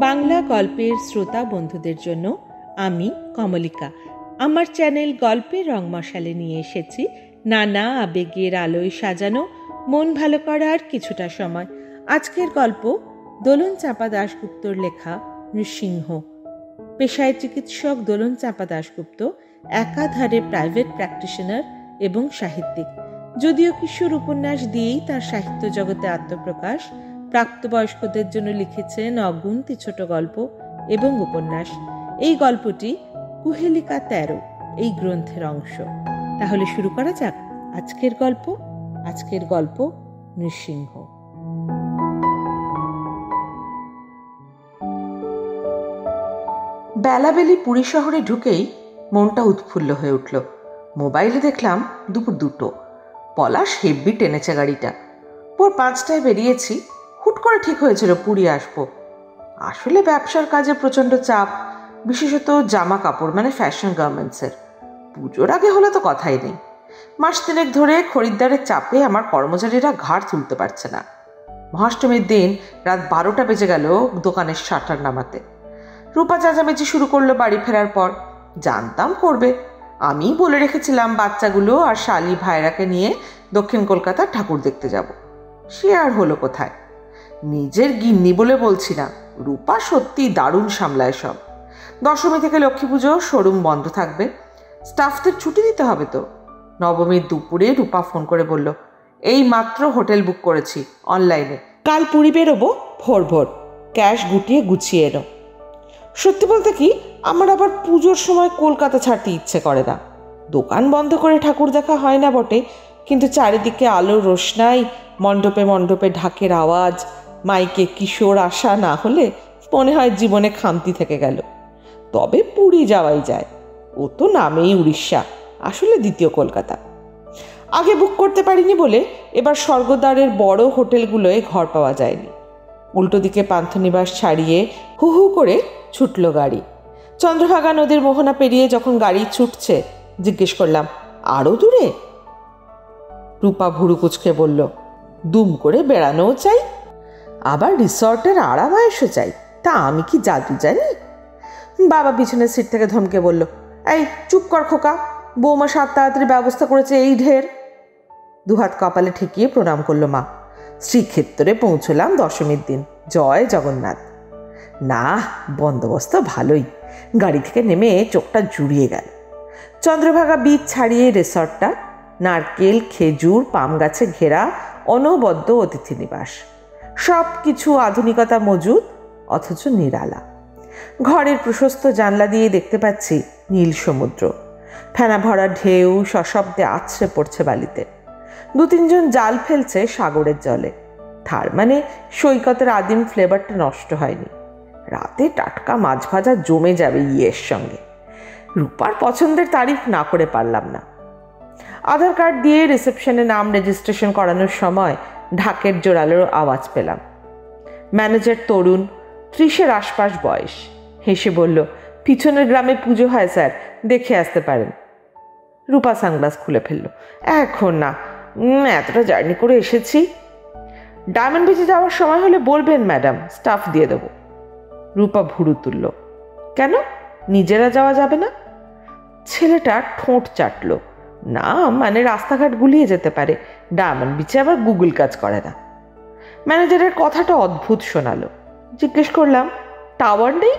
বাংলা গল্পের শ্রোতা বন্ধুদের জন্য আমি কমলিকা আমার চ্যানেল গল্পের রং মশালে নিয়ে এসেছি নানা আবেগের আলোয় সাজানো মন ভালো করার কিছুটা সময়। আজকের গল্প দোলন চাঁপা দাশগুপ্তর লেখা নৃসিংহ। পেশায় চিকিৎসক দোলন চাঁপা দাশগুপ্ত একাধারে প্রাইভেট প্র্যাকটিশনার এবং সাহিত্যিক। যদিও কিশোর উপন্যাস দিয়েই তার সাহিত্য জগতে আত্মপ্রকাশ, প্রাপ্তবয়স্কদের জন্য লিখেছেন অগুন্তি ছোট গল্প এবং উপন্যাস। এই গল্পটি কুহেলিকা ১৩ এই গ্রন্থের অংশ। তাহলে শুরু করা যাক আজকের গল্প নৃসিংহ। বেলাবেলি পুরী শহরে ঢুকেই মনটা উৎফুল্ল হয়ে উঠল। মোবাইলে দেখলাম দুপুর 2টো। পলাশ হেব্বি টেনেছে গাড়িটা। ভোর 5টায় বেরিয়েছি। হুট করে ঠিক হয়েছিল পুরী আসবো। আসলে ব্যবসার কাজে প্রচণ্ড চাপ, বিশেষত জামা কাপড় মানে ফ্যাশন গার্মেন্টসের। পুজোর আগে হলে তো কথাই নেই। মাস 3 ধরে খরিদ্দারের চাপে আমার কর্মচারীরা ঘাড় তুলতে পারছে না। মহাষ্টমীর দিন রাত 12টা বেজে গেল দোকানের শাটার নামাতে। রূপা চেঁচামেচি শুরু করলো বাড়ি ফেরার পর। জানতাম করবে। আমি বলে রেখেছিলাম বাচ্চাগুলো আর শালি ভাইরাকে নিয়ে দক্ষিণ কলকাতার ঠাকুর দেখতে যাব। সে আর হলো কোথায়। নিজের গিন্নি বলে বলছি না, রূপা সত্যি দারুণ সামলায় সব। দশমী থেকে লক্ষ্মী পুজো শোরুম বন্ধ থাকবে, স্টাফদের ছুটি দিতে হবে তো। নবমীর দুপুরে রূপা ফোন করে বলল, এই মাত্র হোটেল বুক করেছি অনলাইনে, কাল পুরী বেরোবো ভোর ভোর, ক্যাশ গুছিয়ে এনো। সত্যি বলতে কি, আমার আবার পুজোর সময় কলকাতা ছাড়তে ইচ্ছে করে না। দোকান বন্ধ করে ঠাকুর দেখা হয় না বটে, কিন্তু চারিদিকে আলোর রোশনাই, মণ্ডপে মণ্ডপে ঢাকের আওয়াজ, মাইকে কিশোর আসা না হলে মনে হয় জীবনে খামতি থেকে গেল। তবে পুরী যাওয়াই যায়। ও তো নামেই উড়িষ্যা, আসলে দ্বিতীয় কলকাতা। আগে বুক করতে পারিনি বলে এবার স্বর্গদ্বারের বড় হোটেলগুলোয় ঘর পাওয়া যায়নি। উল্টো দিকে পান্থনিবাস ছাড়িয়ে হু হু করে ছুটল গাড়ি। চন্দ্রভাগা নদীর মোহনা পেরিয়ে যখন গাড়ি ছুটছে, জিজ্ঞেস করলাম, আরো দূরে? রূপা ভুরু কুচকে বলল, দুম করে বেড়ানোও চাই, আবার রিসর্টের আরামায়েশও চাই। তা আমি কি জাদু জানি? বাবা পিছনের সিট থেকে ধমকে বলল, এই চুপ কর খোকা, বৌমা 7 তাড়াতাড়ি ব্যবস্থা করেছে এই ঢের। দুহাত কপালে ঠেকিয়ে প্রণাম করলো মা। শ্রীক্ষেত্রে পৌঁছলাম দশমীর দিন। জয় জগন্নাথ। না, বন্দোবস্ত ভালোই। গাড়ি থেকে নেমে চোখটা জুড়িয়ে গেল। চন্দ্রভাগা বীচ ছাড়িয়ে রিসর্টটা, নারকেল খেজুর পাম গাছে ঘেরা অনবদ্য অতিথি নিবাস। সব কিছু আধুনিকতা মজুদ, অথচ নিরালা। ঘরের প্রশস্ত জানলা দিয়ে দেখতে পাচ্ছি নীল সমুদ্র। ফেনা ভরা ঢেউ সশব্দে আছড়ে পড়ছে বালিতে। 2-3 জন জাল ফেলছে সাগরের জলে। তার মানে সৈকতের আদিম ফ্লেভারটা নষ্ট হয়নি। রাতে টাটকা মাছ ভাজা জমে যাবে ইয়ের সঙ্গে। রূপার পছন্দের তারিফ না করে পারলাম না। আধার কার্ড দিয়ে রিসেপশনে নাম রেজিস্ট্রেশন করানোর সময় ঢাকের জোরালো আওয়াজ পেলাম। ম্যানেজার তরুণ, 30-এর আশপাশ বয়স, হেসে বলল, পিছনের গ্রামে পুজো হয় স্যার, দেখে আসতে পারেন। রূপা সানগ্লাস খুলে ফেলল, এখন না, এতটা জার্নি করে এসেছি। ডায়মন্ড বিচে যাওয়ার সময় হলে বলবেন ম্যাডাম, স্টাফ দিয়ে দেবো। রূপা ভুরু তুলল, কেন নিজেরা যাওয়া যাবে না? ছেলেটা ঠোঁট চাটল, না মানে রাস্তাঘাট গুলিয়ে যেতে পারে, ডায়মন্ড বিচে আবার গুগল কাজ করে না। ম্যানেজারের কথাটা অদ্ভুত শোনালো। জিজ্ঞেস করলাম, টাওয়ার নেই?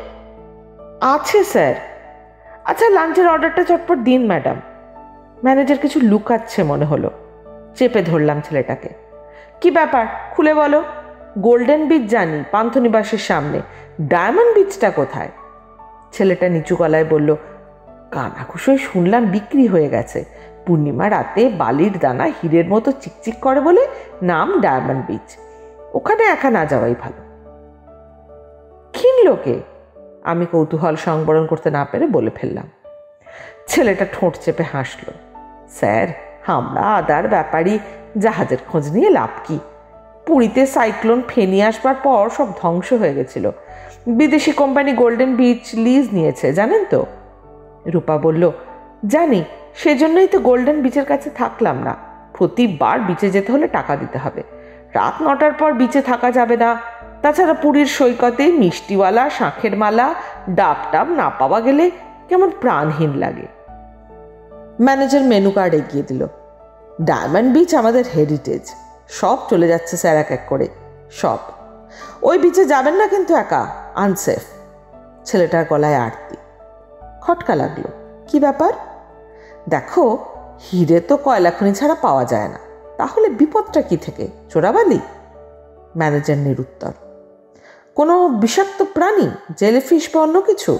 আছে স্যার। আচ্ছা, লাঞ্চের অর্ডারটা চটপট দিন ম্যাডাম। ম্যানেজার কিছু লুকাচ্ছে মনে হলো। চেপে ধরলাম ছেলেটাকে। কি ব্যাপার, খুলে বলো। গোল্ডেন বিচ জানি, পান্থনিবাসের সামনে, ডায়মন্ড বিচটা কোথায়? ছেলেটা নিচু গলায় বলল, কানাঘুষোয় শুনলাম বিক্রি হয়ে গেছে। পূর্ণিমা রাতে বালির দানা হীরের মতো চিকচিক করে বলে নাম ডায়মন্ড বিচ। ওখানে একা না যাওয়াই ভালো। কিনলো কে? আমি কৌতূহল সংবরণ করতে না পেরে বলে ফেললাম। ছেলেটা ঠোঁট চেপে হাসল। স্যার, আমরা আদার ব্যাপারী, জাহাজের খোঁজ নিয়ে লাভ কি? পুরীতে সাইক্লোন ফেনি আসবার পর সব ধ্বংস হয়ে গেছিল। বিদেশি কোম্পানি গোল্ডেন বিচ লিজ নিয়েছে, জানেন তো? রূপা বলল, জানি, সেজন্যই তো গোল্ডেন বিচের কাছে থাকলাম না। প্রতিবার বিচে যেতে হলে টাকা দিতে হবে। রাত 9টার পর বিচে থাকা যাবে না, তাছাড়া পুরীর সৈকতে মিষ্টিওয়ালা শাঁখের মালা ডাব টাব না পাওয়া গেলে কেমন প্রাণহীন লাগে। ম্যানেজার মেনু কার্ড এগিয়ে দিল। ডায়মন্ড বিচ আমাদের হেরিটেজ, সব চলে যাচ্ছে স্যার এক এক করে, সব। ওই বিচে যাবেন না কিন্তু একা, আনসেফ। ছেলেটার গলায় আরতি। খটকা লাগলো। কি ব্যাপার? দেখো, হিরে তো কয়লা খনি ছাড়া পাওয়া যায় না, তাহলে বিপদটা কি থেকে? চোরাবালি? ম্যানেজার নিরুত্তর। কোনো বিষাক্ত প্রাণী, জেলিফিশ বা অন্য কিছু?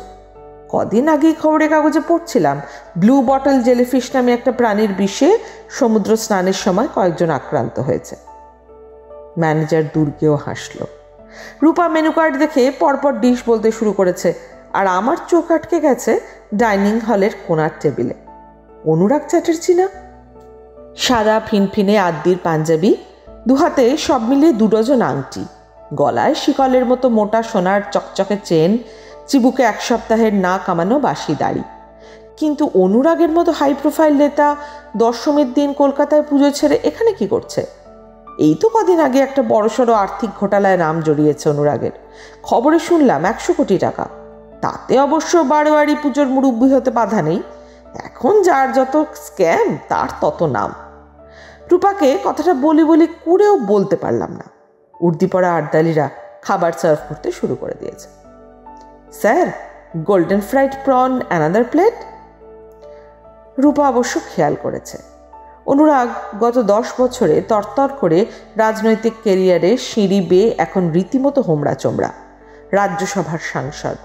কদিন আগেই খবরের কাগজে পড়ছিলাম ব্লু বটল জেলিফিশ নামে একটা প্রাণীর বিষে সমুদ্র স্নানের সময় কয়েকজন আক্রান্ত হয়েছে। ম্যানেজার দুর্গেও হাসল। রূপা মেনু কার্ড দেখে পরপর ডিশ বলতে শুরু করেছে, আর আমার চোখ আটকে গেছে ডাইনিং হলের কোনার টেবিলে। অনুরাগ চ্যাটার্জি না? সাদা ফিনফিনে আদ্যির পাঞ্জাবি, দুহাতে সব মিলিয়ে 2 ডজন আংটি, গলায় শিকলের মতো মোটা সোনার চকচকে চেন, চিবুকে 1 সপ্তাহের না কামানো বাসি দাড়ি। কিন্তু অনুরাগের মতো হাই প্রোফাইল নেতা দশমীর দিন কলকাতায় পুজো ছেড়ে এখানে কি করছে? এই তো কদিন আগে একটা বড়সড় আর্থিক ঘোটালায় নাম জড়িয়েছে অনুরাগের, খবরে শুনলাম 100 কোটি টাকা। তাতে অবশ্য বারোয়ারি পুজোর মুরব্বি হতে বাধা নেই, এখন যার যত স্ক্যাম তার তত নাম। রূপাকে কথাটা বলি বলি করেও বলতে পারলাম না। উর্দি পড়া আর্দালিরা খাবার সার্ভ করতে শুরু করে দিয়েছে। Sir, golden fried prawn another plate. Rupa অবশ্য খেয়াল করেছে অনুরাগ গত 10 বছরে তরতর করে রাজনৈতিক ক্যারিয়ারে সিঁড়ি বেয়ে এখন রীতিমতো হোমড়া চোমড়া, রাজ্যসভার সাংসদ।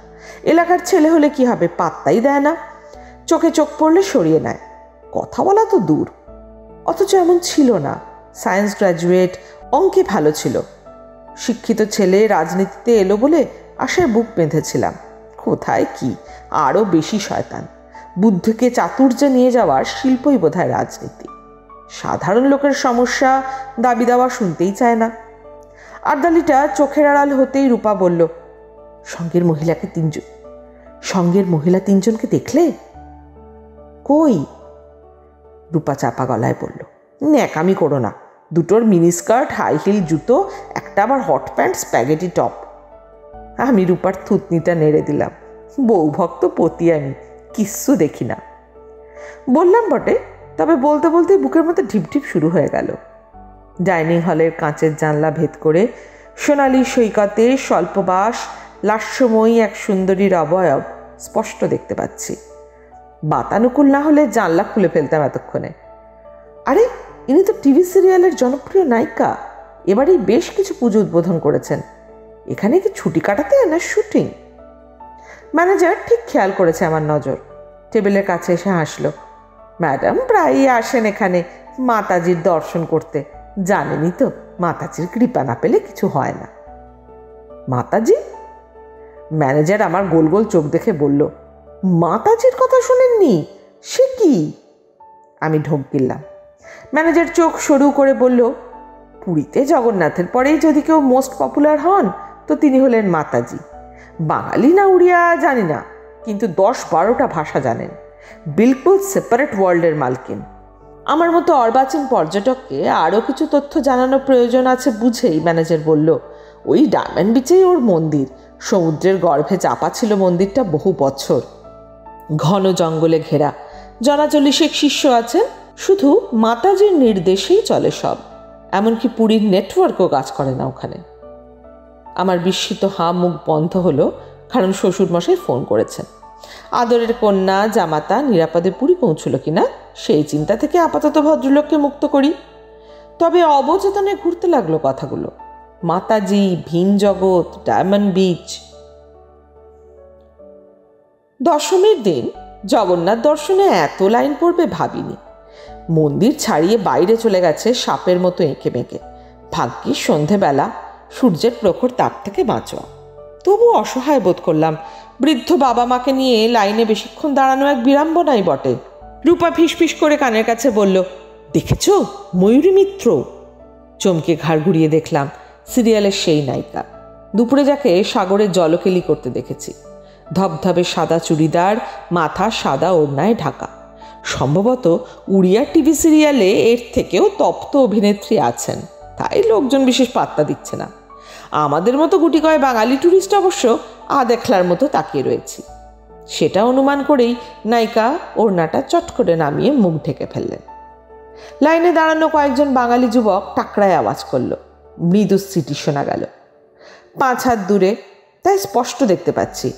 এলাকার ছেলে হলে কি হবে, পাত্তাই দেয় না, চোখে চোখ পড়লে সরিয়ে নেয়, কথা বলা তো দূর। অথচ এমন ছিল না। সায়েন্স গ্র্যাজুয়েট, অঙ্কে ভালো ছিল। শিক্ষিত ছেলে রাজনীতিতে এলো বলে আশায় বুক বেঁধেছিলাম। কোথায় কি, আরও বেশি শয়তান। বুদ্ধিকে চাতুর্যে নিয়ে যাওয়ার শিল্পই বোধহয় রাজনীতি। সাধারণ লোকের সমস্যা দাবি দাওয়া শুনতেই চায় না। আর্দালিটা চোখের আড়াল হতেই রূপা বলল, সঙ্গের মহিলা 3জনকে দেখলে? কই? রূপা চাপা গলায় বলল, ন্যাকামি করো না, 2টোর মিনি স্কার্ট, হাই হিল জুতো, একটা আবার হট প্যান্ট, স্প্যাগেটি টপ। আমি রূপার থুতনিটা নেড়ে দিলাম। বউ ভক্ত পতি আমি, কিচ্ছু দেখি না। বললাম বটে, তবে বলতে বলতে বুকের মধ্যে ঢিপঢিপ শুরু হয়ে গেল। ডাইনিং হলের কাঁচের জানলা ভেদ করে সোনালি সৈকতে স্বল্পবাস লাস্যময়ী এক সুন্দরীর অবয়ব স্পষ্ট দেখতে পাচ্ছি। বাতানুকূল না হলে জানলা খুলে ফেলতাম এতক্ষণে। আরে, ইনি তো টিভি সিরিয়ালের জনপ্রিয় নায়িকা, এবারেই বেশ কিছু পুজো উদ্বোধন করেছেন। এখানে কি ছুটি কাটাতে না শুটিং? ম্যানেজার ঠিক খেয়াল করেছে আমার নজর, টেবিলের কাছে এসে হাসলো। ম্যাডাম প্রায়ই আসেন এখানে মাতাজির দর্শন করতে, জানেনই তো মাতাজির কৃপা না পেলে কিছু হয় না। মাতাজি? ম্যানেজার আমার গোল গোল চোখ দেখে বলল, মাতাজির কথা শোনেননি? সে কি? আমি ঢোক গিললাম। ম্যানেজার চোখ সরু করে বলল, পুরীতে জগন্নাথের পরেই যদি কেউ মোস্ট পপুলার হন তো তিনি হলেন মাতাজি। বাঙালি না উড়িয়া জানি না, কিন্তু 10-12টা ভাষা জানেন, বিলকুল সেপারেট ওয়ার্ল্ডের মালকিন। আমার মতো অর্বাচীন পর্যটককে আরও কিছু তথ্য জানানোর প্রয়োজন আছে বুঝেই ম্যানেজার বলল, ওই ডায়মন্ড বিচেই ওর মন্দির, সমুদ্রের গর্ভে চাপা ছিল মন্দিরটা বহু বছর, ঘন জঙ্গলে ঘেরা, জনাচল্লিশেক শিষ্য আছেন, শুধু মাতাজির নির্দেশেই চলে সব, এমনকি পুরীর নেটওয়ার্কও কাজ করে না ওখানে। আমার বিস্মিত হাঁ মুখ বন্ধ হলো, কারণ শ্বশুরমশাই ফোন করেছেন। আদরের কন্যা জামাতা নিরাপদে পুরী পৌঁছল কিনা সেই চিন্তা থেকে আপাতত ভদ্রলোককে মুক্ত করি। তবে অবচেতনে ঘুরতে লাগলো কথাগুলো, মাতাজি, ভিন জগৎ, ডায়মন্ড বিচ। দশমীর দিন জগন্নাথ দর্শনে এত লাইন পড়বে ভাবিনি। মন্দির ছাড়িয়ে বাইরে চলে গেছে সাপের মতো এঁকে বেঁকে। ভাগ্যিস সন্ধেবেলা, সূর্যের প্রখর তাপ থেকে বাঁচোয়া। তবু অসহায় বোধ করলাম। বৃদ্ধ বাবা মাকে নিয়ে লাইনে বেশিক্ষণ দাঁড়ানো এক বিড়ম্বনাই বটে। রূপা ফিসফিস করে কানের কাছে বলল, দেখেছ ময়ূরী মিত্র? চমকে ঘাড় ঘুরিয়ে দেখলাম সিরিয়ালের সেই নায়িকা, দুপুরে যাকে সাগরে জলকেলি করতে দেখেছি। ধবধবে সাদা চুড়িদার, মাথা সাদা ওড়নায় ঢাকা। সম্ভবত উড়িয়া টিভি সিরিয়ালে এর থেকেও তপ্ত অভিনেত্রী আছেন, তাই লোকজন বিশেষ পাত্তা দিচ্ছে না। আমাদের মতো গুটি কয় বাঙালি ট্যুরিস্ট অবশ্য দেখলার মতো তাকিয়ে রয়েছি। সেটা অনুমান করেই নায়িকা ওড়নাটা চট করে নামিয়ে মুখ ঢেকে ফেললেন। লাইনে দাঁড়ানো কয়েকজন বাঙালি যুবক টাকরায় আওয়াজ করল। মৃদু সিটি শোনা গেল 5 হাত দূরে, তাই স্পষ্ট দেখতে পাচ্ছি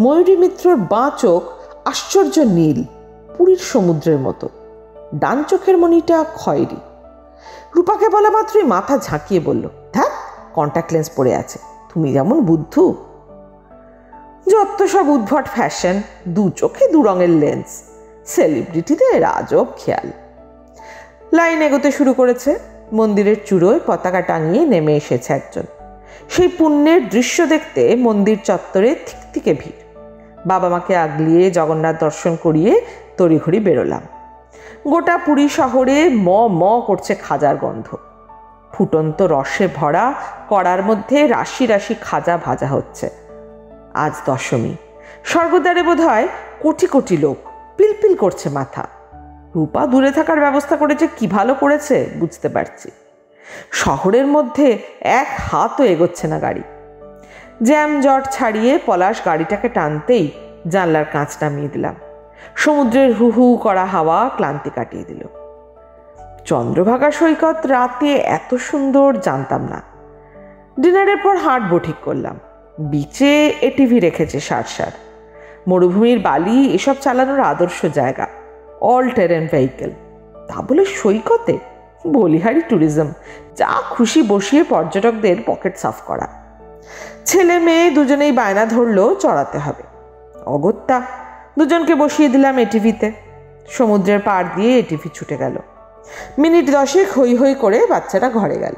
ময়ূরী মিত্রর বাঁ চোখ আশ্চর্য নীল, পুরীর সমুদ্রের মতো। ডান চোখের মণিটা খয়েরি। রূপাকে বলা মাত্রই মাথা ঝাঁকিয়ে বলল, ধ্যাৎ, কন্ট্যাক্ট লেন্স পরে আছে, তুমি যেমন বুদ্ধু। যত সব উদ্ভট ফ্যাশন, 2 চোখে 2 রঙের লেন্স, সেলিব্রিটিদের আজব খেয়াল। লাইন এগোতে শুরু করেছে। মন্দিরের চূড়োয় পতাকা টাঙিয়ে নেমে এসেছে একজন। সেই পুণ্যের দৃশ্য দেখতে মন্দির চত্বরে থিকথিকে ভিড়। বাবা মাকে আগলিয়ে জগন্নাথ দর্শন করিয়ে তড়িঘড়ি বেরোলাম। গোটা পুরী শহরে ম ম করছে খাজার গন্ধ। ফুটন্ত রসে ভরা কড়ার মধ্যে রাশি রাশি খাজা ভাজা হচ্ছে। আজ দশমী, স্বর্গদ্বারে বোধ হয় কোটি কোটি লোক, পিলপিল করছে মাথা। রূপা দূরে থাকার ব্যবস্থা করেছে, কি ভালো করেছে বুঝতে পারছি। শহরের মধ্যে 1 হাতও এগোচ্ছে না গাড়ি। জ্যাম জট ছাড়িয়ে পলাশ গাড়িটাকে টানতেই জানলার কাঁচ নামিয়ে দিলাম। সমুদ্রের হু হু করা হাওয়া ক্লান্তি কাটিয়ে দিল। চন্দ্রভাগা সৈকত রাতে এত সুন্দর জানতাম না। ডিনারের পর হাঁটবো ঠিক করলাম। বিচে এটিভি রেখেছে সার। মরুভূমির বালি এসব চালানোর আদর্শ জায়গা, অল টেরেন ভেহিকেল। তা বলে সৈকতে? বলিহারি ট্যুরিজম, যা খুশি বসিয়ে পর্যটকদের পকেট সাফ করা। ছেলে মেয়ে দুজনেই বায়না ধরলো চড়াতে হবে। অগত্যা দুজনকে বসিয়ে দিলাম এটিভিতে। সমুদ্রের পাড় দিয়ে এটিভি ছুটে গেল। মিনিট 10 হই হই করে বাচ্চারা ঘরে গেল।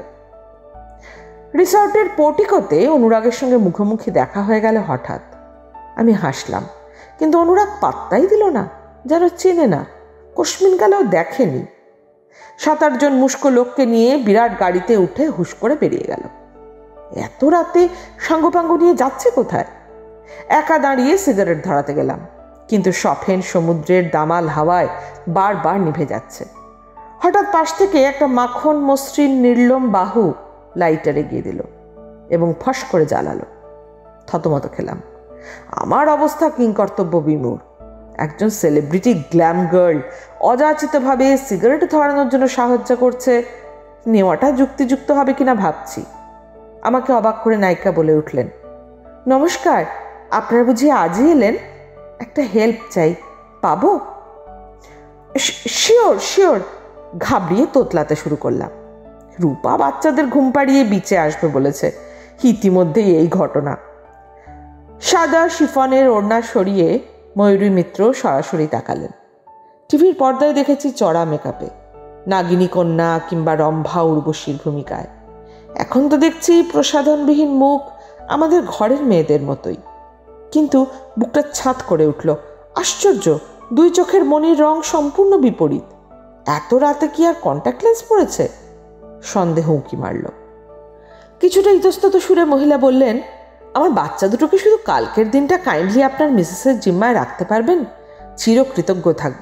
রিসর্টের পোর্টিকোতে অনুরাগের সঙ্গে মুখোমুখি দেখা হয়ে গেল হঠাৎ। আমি হাসলাম, কিন্তু অনুরাগ পাত্তাই দিল না, যেন চেনে না, কস্মিন কালেও দেখেনি। 7-8 জন মুষ্কো লোককে নিয়ে বিরাট গাড়িতে উঠে হুশ করে বেরিয়ে গেল। এত রাতে সাঙ্গপাঙ্গ নিয়ে যাচ্ছে কোথায়? একা দাঁড়িয়ে সিগারেট ধরাতে গেলাম, কিন্তু সফেন সমুদ্রের দামাল হাওয়ায় বারবার নিভে যাচ্ছে। হঠাৎ পাশ থেকে একটা মাখন মসৃণ নির্লোম বাহু লাইটারে গিয়ে দিল এবং ফস করে জ্বালালো। থতমত খেলাম। আমার অবস্থা কিংকর্তব্য বিমূঢ়। একজন সেলিব্রিটি গ্ল্যাম গার্ল অযাচিতভাবে সিগারেট ধরানোর জন্য সাহায্য করছে, নেওয়াটা যুক্তিযুক্ত হবে কিনা ভাবছি। আমাকে অবাক করে নায়িকা বলে উঠলেন, নমস্কার, আপনারা বুঝি আজই এলেন? একটা হেল্প চাই, পাবো? শিওর শিওর, ঘাবড়িয়ে তোতলাতে শুরু করলাম। রূপা বাচ্চাদের ঘুম পাড়িয়ে বিচে আসবে বলেছে। ইতিমধ্যেই এই ঘটনা। সাদা শিফনের ওড়না সরিয়ে ময়ূরী মিত্র সরাসরি তাকালেন। টিভির পর্দায় দেখেছি চড়া মেকআপে, নাগিনী কন্যা কিংবা রম্ভা উর্বশীর ভূমিকায়। এখন তো দেখছি প্রসাধনবিহীন মুখ, আমাদের ঘরের মেয়েদের মতোই। কিন্তু বুকটা ছাদ করে উঠল। আশ্চর্য, 2 চোখের মনির রং সম্পূর্ণ বিপরীত। এত রাতে কি আর কন্ট্যাক্ট লেন্স পড়েছে? সন্দেহ উঁকি মারল। কিছুটা ইতস্তত সুরে মহিলা বললেন, আমার বাচ্চা দুটোকে শুধু কালকের দিনটা কাইন্ডলি আপনার মিসেসের জিম্মায় রাখতে পারবেন? চিরকৃতজ্ঞ থাকব।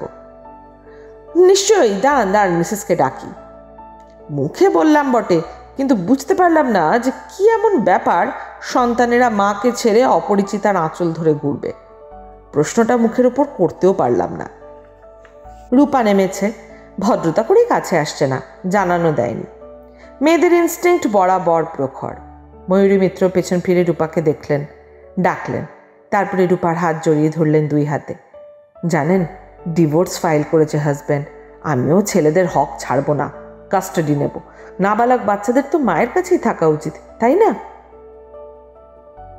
নিশ্চয়ই, দাঁড়ান মিসেসকে ডাকি। মুখে বললাম বটে, কিন্তু বুঝতে পারলাম না যে কি এমন ব্যাপার সন্তানেরা মাকে ছেড়ে অপরিচিতার আঁচল ধরে ঘুরবে। প্রশ্নটা মুখের ওপর করতেও পারলাম না। রূপা নেমেছে, ভদ্রতা করেই কাছে আসছে না, জানানো দেয়নি। মেয়েদের ইনস্টিংক্ট বরাবর প্রখর। ময়ূরী মিত্র পেছন ফিরে রূপাকে দেখলেন, ডাকলেন। তারপরে রূপার হাত জড়িয়ে ধরলেন 2 হাতে। জানেন, ডিভোর্স ফাইল করেছে হাজব্যান্ড। আমিও ছেলেদের হক ছাড়বো না, কাস্টাডি নেব। নাবালক বাচ্চাদের তো মায়ের কাছেই থাকা উচিত, তাই না?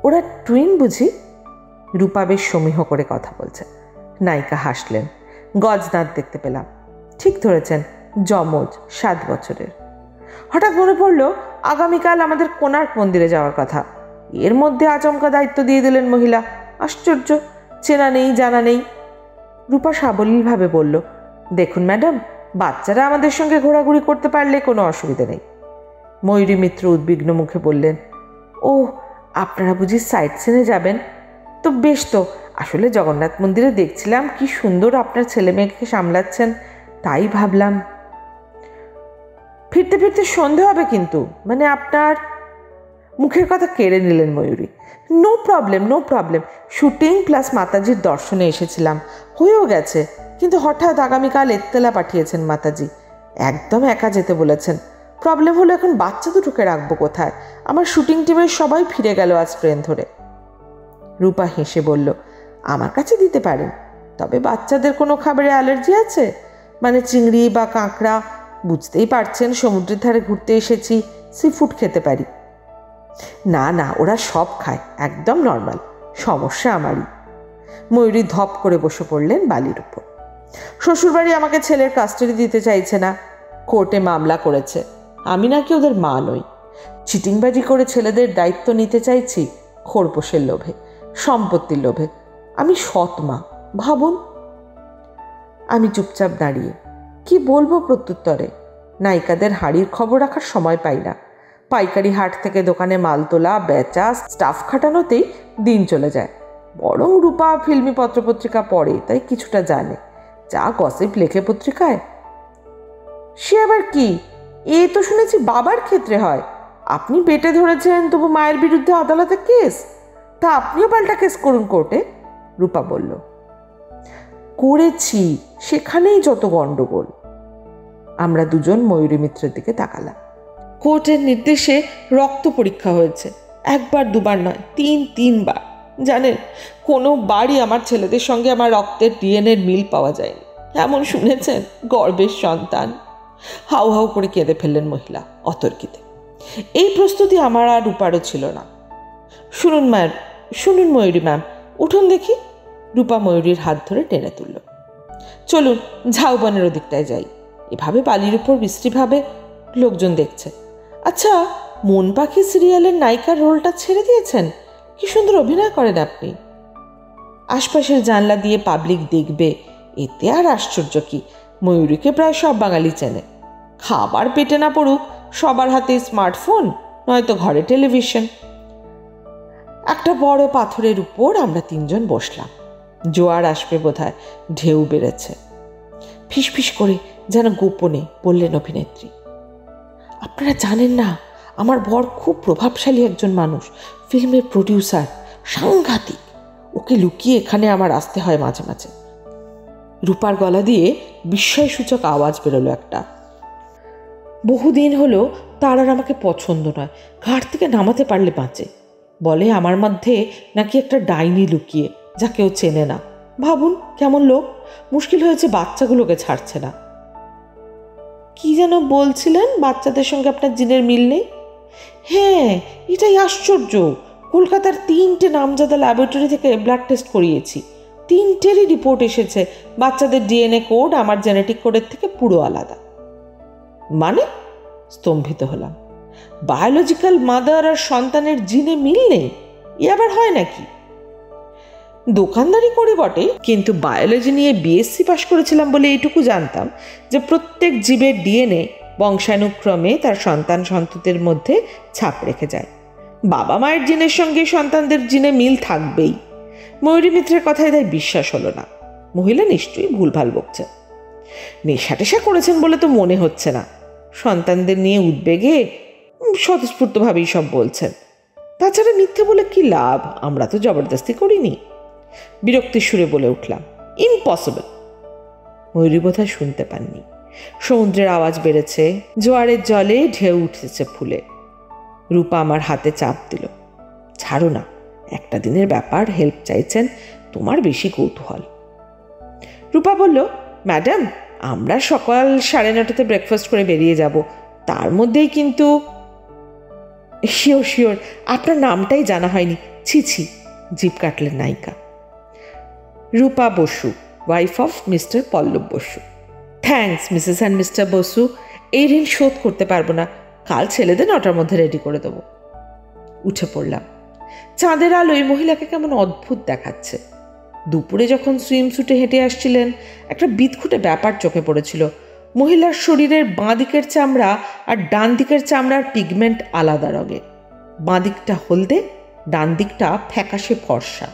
ওরা টুইন বুঝি? রূপা বেশ সমীহ করে কথা বলছে। নায়িকা হাসলেন। গজদাঁত দেখতে পেলাম। ঠিক ধরেছেন, যমজ, 7 বছরের। হঠাৎ মনে পড়ল আগামীকাল আমাদের কোণার্ক মন্দিরে যাওয়ার কথা। এর মধ্যে আচমকা দায়িত্ব দিয়ে দিলেন মহিলা। আশ্চর্য, চেনা নেই জানা নেই। রূপা সাবলীলভাবে বলল, দেখুন ম্যাডাম, বাচ্চারা আমাদের সঙ্গে ঘোরাঘুরি করতে পারলে কোনো অসুবিধা নেই। ময়ূরী মিত্র উদ্বিগ্ন মুখে বললেন, ও, আপনারা বুঝি সাইট সিনে যাবেন? তো বেশ তো, আসলে জগন্নাথ মন্দিরে দেখছিলাম কি সুন্দর আপনার ছেলে মেয়েকে সামলাচ্ছেন, তাই ভাবলাম। ফিরতে ফিরতে সন্ধে হবে কিন্তু, মানে আপনার? মুখের কথা কেড়ে নিলেন ময়ূরী। নো প্রবলেম, শুটিং প্লাস মাতাজির দর্শনে এসেছিলাম, হয়েও গেছে। কিন্তু হঠাৎ আগামীকাল এত্তেলা পাঠিয়েছেন মাতাজি, একদম একা যেতে বলেছেন। প্রবলেম হলো এখন বাচ্চা দুটোকে রাখবো কোথায়? আমার শুটিং টিমের সবাই ফিরে গেল আজ ট্রেন ধরে। রূপা হেসে বলল, আমার কাছে দিতে পারেন, তবে বাচ্চাদের কোনো খাবারে অ্যালার্জি আছে? মানে চিংড়ি বা কাঁকড়া? বুঝতেই পারছেন সমুদ্রের ধারে ঘুরতে এসেছি, সি ফুড খেতে পারি। না, ওরা সব খায়, একদম নর্মাল, সমস্যা আমারই। ময়ূরী ধপ করে বসে পড়লেন বালির উপর। শ্বশুরবাড়ি আমাকে ছেলের কাস্টাডি দিতে চাইছে না, কোর্টে মামলা করেছে। আমি নাকি ওদের মা নই, চিটিংবাজি করে ছেলেদের দায়িত্ব নিতে চাইছি খোরপোশের লোভে, সম্পত্তির লোভে। আমি সৎ মা, ভাবুন। আমি চুপচাপ দাঁড়িয়ে কি বলবো প্রত্যুত্তরে? নায়িকাদের হাড়ির খবর রাখার সময় পাই না। পাইকারি হাট থেকে দোকানে মাল তোলা, বেচা, স্টাফ খাটানোতেই দিন চলে যায়। বরং রূপা ফিল্মি পত্রপত্রিকা পড়ে, তাই কিছুটা জানে। যা গসিপ লেখে পত্রিকায়, সে আবার কি? এ তো শুনেছি বাবার ক্ষেত্রে হয়। আপনি পেটে ধরেছেন, তবু মায়ের বিরুদ্ধে আদালতে কেস। তা আপনিও পাল্টা কেস করুন কোর্টে। রূপা বলল, করেছি, সেখানেই যত গন্ডগোল। আমরা দুজন ময়ূরী মিত্রের দিকে তাকালাম। কোর্টের নির্দেশে রক্ত পরীক্ষা হয়েছে, একবার দুবার নয়, তিনবার। জানেন, কোনো বারই আমার ছেলেদের সঙ্গে আমার রক্তের ডিএনএর মিল পাওয়া যায়নি। এমন শুনেছেন? গর্বের সন্তান। হাউ হাউ করে কেঁদে ফেললেন মহিলা অতর্কিতে। এই প্রস্তুতি আমার আর রূপারও ছিল না। শুনুন ময়ূরী ম্যাম, উঠুন দেখি। রূপা ময়ূরীর হাত ধরে টেনে তুলল। চলুন ঝাউবনের ওদিকটায় যাই। এভাবে বালির উপর বিশ্রীভাবে লোকজন দেখছে। আচ্ছা, মন পাখি সিরিয়ালের নায়িকার রোলটা ছেড়ে দিয়েছেন? কি সুন্দর অভিনয় করেন আপনি। আশপাশের জানলা দিয়ে পাবলিক দেখবে, এতে আর আশ্চর্য কি? ময়ূরীকে প্রায় সব বাঙালি চেনে। খাবার পেটে না পড়ুক, সবার হাতে স্মার্টফোন, নয়তো ঘরে টেলিভিশন। একটা বড় পাথরের উপর আমরা তিনজন বসলাম। জোয়ার আসবে বোধহয়, ঢেউ বেড়েছে। ফিসফিস করে যেন গোপনে বললেন অভিনেত্রী, আপনারা জানেন না, আমার বর খুব প্রভাবশালী একজন মানুষ, ফিল্মের প্রডিউসার, সাংঘাতিক। ওকে লুকিয়ে এখানে আমার আসতে হয় মাঝে মাঝে। রূপার গলা দিয়ে বিস্ময়সূচক আওয়াজ বেরোলো একটা। বহুদিন হলো তার আর আমাকে পছন্দ নয়, ঘাট থেকে নামাতে পারলে বাঁচে। বলে আমার মধ্যে নাকি একটা ডাইনি লুকিয়ে, যা কেউ চেনে না। ভাবুন কেমন লোক। মুশকিল হয়েছে, বাচ্চাগুলোকে ছাড়ছে না। কি যেন বলছিলেন, বাচ্চাদের সঙ্গে আপনার জিনের মিল নেই? হ্যাঁ, এটাই আশ্চর্য। কলকাতার 3টে নামজাদা ল্যাবরেটরি থেকে ব্লাড টেস্ট করিয়েছি, 3টেরই রিপোর্ট এসেছে বাচ্চাদের ডিএনএ কোড আমার জেনেটিক কোডের থেকে পুরো আলাদা। মানে? স্তম্ভিত হলাম। বায়োলজিক্যাল মাদার আর সন্তানের জিনে মিল নেই? এ আবার হয় নাকি? দোকানদারি করি বটে, কিন্তু বায়োলজি নিয়ে বিএসসি পাশ করেছিলাম বলে এইটুকু জানতাম যে প্রত্যেক জীবের ডিএনএ বংশানুক্রমে তার সন্তান সন্ততির মধ্যে ছাপ রেখে যায়। বাবা মায়ের জিনের সঙ্গে সন্তানদের জিনে মিল থাকবেই। ময়ূরী মিত্রের কথায় তাই বিশ্বাস হলো না। মহিলা নিশ্চয়ই ভুলভাল বকছেন। নেশা টেশা করেছেন বলে তো মনে হচ্ছে না। সন্তানদের নিয়ে উদ্বেগে স্বতঃস্ফূর্তভাবেই সব বলছেন। তাছাড়া মিথ্যে বলে কি লাভ? আমরা তো জবরদস্তি করিনি। বিরক্তির সুরে বলে উঠলাম, ইম্পসিবল। ময়ূরী বোধহয় শুনতে পাননি। সমুদ্রের আওয়াজ বেড়েছে, জোয়ারের জলে ঢেউ উঠেছে ফুলে। রূপা আমার হাতে চাপ দিল। ছাড়ো না, একটা দিনের ব্যাপার, হেল্প চাইছেন, তোমার বেশি কৌতূহল। রূপা বলল, ম্যাডাম, আমরা সকাল 9:30 ব্রেকফাস্ট করে বেরিয়ে যাব, তার মধ্যেই কিন্তু। শিওর, আপনার নামটাই জানা হয়নি। ছি, জিভ কাটলেন নায়িকা। Rupa Basu, wife of mister Pallab Basu. Thanks missus and mister Basu, এই ঋণ শোধ করতে পারবো না, কাল ছেলেদের 9টার মধ্যে রেডি করে দেবো। উঠে পড়লাম। চাঁদের আলোয় মহিলাকে কেমন অদ্ভুত দেখাচ্ছে। দুপুরে যখন সুইমস্যুটে হেঁটে আসছিলেন, একটা বিদঘুটে ব্যাপার চোখে পড়েছিল। মহিলার শরীরের বাঁ দিকের চামড়া আর ডান দিকের চামড়ার পিগমেন্ট আলাদা রঙের। বাঁ দিকটা হলদে, ডান দিকটা ফ্যাকাশে ফর্সা।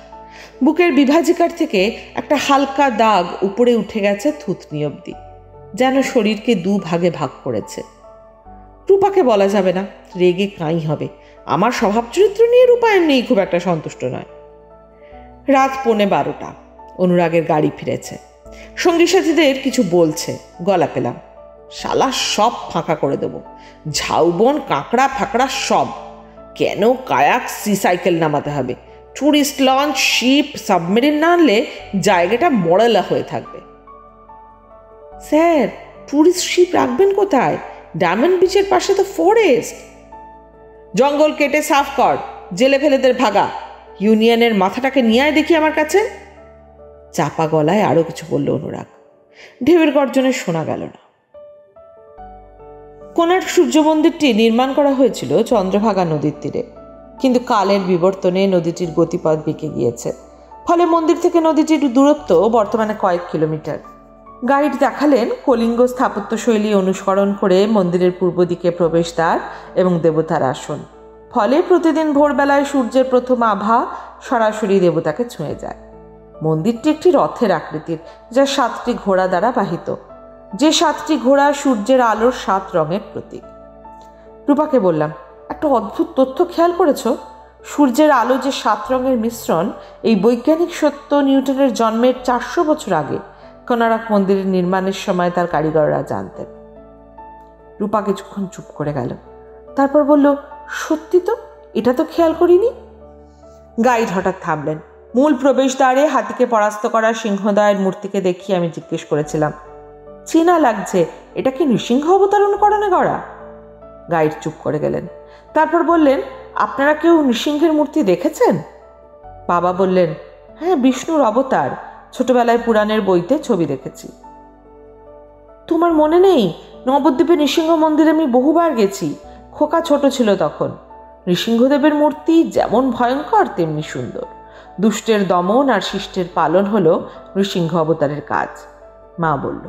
বুকের বিভাজিকার থেকে একটা হালকা দাগ উপরে উঠে গেছে থুতনি অবধি, যেন শরীরকে 2 ভাগে ভাগ করেছে। রূপাকে বলা যাবে না, রেগে কাঁই হবে। আমার স্বভাব চরিত্র নিয়ে রূপায়ণ নেই খুব একটা সন্তুষ্ট নয়। রাত 11:45, অনুরাগের গাড়ি ফিরেছে। সঙ্গী সাথীদের কিছু বলছে, গলা পেলাম। শালা সব ফাঁকা করে দেবো, ঝাউবন কাঁকড়া ফাঁকড়া সব। কেন কায়াক সি সাইকেল নামাতে হবে? ট্যুরিস্ট লঞ্চ, শিপ, সাবমেরিন না আনলে জায়গাটা মড়ালা হয়ে থাকবে। স্যার, ট্যুরিস্ট শিপ রাখবেন কোথায়? ডায়মন্ড বিচের পাশে তো ফরেস্ট। জঙ্গল কেটে সাফ কর, জেলে ফেলেদের ভাগা। ইউনিয়নের মাথাটাকে নিয়ে আয় দেখি আমার কাছে। চাপা গলায় আরো কিছু বলল অনুরাগ। ঢেউয়ের গর্জনে শোনা গেল না। কোণার্ক সূর্য মন্দিরটি নির্মাণ করা হয়েছিল চন্দ্রভাগা নদীর তীরে, কিন্তু কালের বিবর্তনে নদীটির গতিপথ বেঁকে গিয়েছে। ফলে মন্দির থেকে নদীটির দূরত্ব বর্তমানে কয়েক কিলোমিটার। গাইড দেখালেন কলিঙ্গ স্থাপত্যশৈলী অনুসরণ করে মন্দিরের পূর্ব দিকে প্রবেশদ্বার এবং দেবতার আসন। ফলে প্রতিদিন ভোরবেলায় সূর্যের প্রথম আভা সরাসরি দেবতাকে ছুঁয়ে যায়। মন্দিরটি একটি রথের আকৃতির, যা 7টি ঘোড়া দ্বারা বাহিত। যে 7টি ঘোড়া সূর্যের আলোর 7 রঙের প্রতীক। রূপাকে বললাম, একটা অদ্ভুত তথ্য খেয়াল করেছ? সূর্যের আলো যে 7 রঙের মিশ্রণ, এই বৈজ্ঞানিক সত্য নিউটনের জন্মের 400 বছর আগে কোণারক মন্দিরের নির্মাণের সময় তার কারিগররা জানতেন। রূপা কিছুক্ষণ চুপ করে গেল, তারপর বলল, সত্যি তো, এটা তো খেয়াল করিনি। গাইড হঠাৎ থামলেন। মূল প্রবেশদ্বারে হাতিকে পরাস্ত করা সিংহদয়ের মূর্তিকে দেখিয়ে আমি জিজ্ঞেস করেছিলাম, চেনা লাগছে, এটা কি নৃসিংহ অবতার অনুকরণে গড়া? গাইড চুপ করে গেলেন। তারপর বললেন, আপনারা কেউ নৃসিংহের মূর্তি দেখেছেন? বাবা বললেন, হ্যাঁ, বিষ্ণুর অবতার, ছোটবেলায় পুরাণের বইতে ছবি দেখেছি। তোমার মনে নেই, নবদ্বীপে নৃসিংহ মন্দিরে আমি বহুবার গেছি। খোকা ছোট ছিল তখন। নৃসিংহদেবের মূর্তি যেমন ভয়ঙ্কর তেমনি সুন্দর। দুষ্টের দমন আর শিষ্টের পালন হলো নৃসিংহ অবতারের কাজ, মা বলল।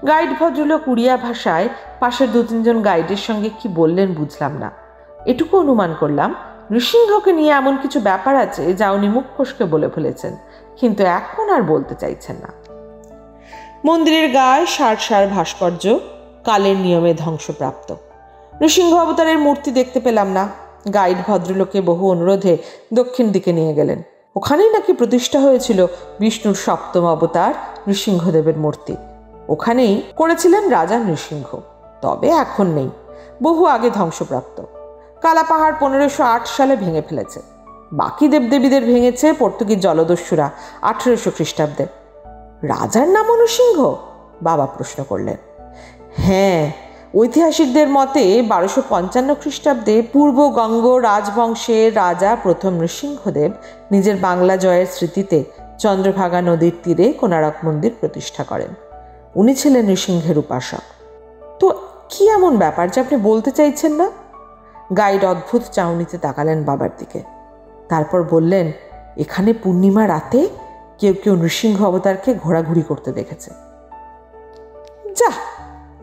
গাইড ভদ্রলোক উড়িয়া ভাষায় পাশের 2-3 গাইডের সঙ্গে কি বললেন বুঝলাম না। এটুকু অনুমান করলাম, নৃসিংহকে নিয়ে এমন কিছু ব্যাপার আছে যা উনি মুখ ফসকে বলে ফেলেছেন, কিন্তু এখন আর বলতে চাইছেন না। মন্দিরের গায়ে সার ভাস্কর্য কালের নিয়মে ধ্বংসপ্রাপ্ত। নৃসিংহ অবতারের মূর্তি দেখতে পেলাম না। গাইড ভদ্রলোকে বহু অনুরোধে দক্ষিণ দিকে নিয়ে গেলেন। ওখানেই নাকি প্রতিষ্ঠা হয়েছিল বিষ্ণুর 7ম অবতার নৃসিংহদেবের মূর্তি। ওখানেই করেছিলেন রাজা নৃসিংহ, তবে এখন নেই, বহু আগে ধ্বংসপ্রাপ্ত। কালাপাহাড় 1508 সালে ভেঙে ফেলেছে। বাকি দেবদেবীদের ভেঙেছে পর্তুগিজ জলদস্যুরা 1800 খ্রিস্টাব্দে। রাজার নাম নৃসিংহ? বাবা প্রশ্ন করলেন। হ্যাঁ, ঐতিহাসিকদের মতে 1255 খ্রিস্টাব্দে পূর্ব গঙ্গ রাজবংশের রাজা প্রথম নৃসিংহদেব নিজের বাংলা জয়ের স্মৃতিতে চন্দ্রভাগা নদীর তীরে কোণারক মন্দির প্রতিষ্ঠা করেন। উনি ছিলেন নৃসিংহের উপাসক। তো কি এমন ব্যাপার যে আপনি বলতে চাইছেন না? গাইড অদ্ভুত চাউনিতে তাকালেন বাবার দিকে, তারপর বললেন, এখানে পূর্ণিমা রাতে কেউ কেউ নৃসিংহ অবতারকে ঘোরাঘুরি করতে দেখেছে। যা,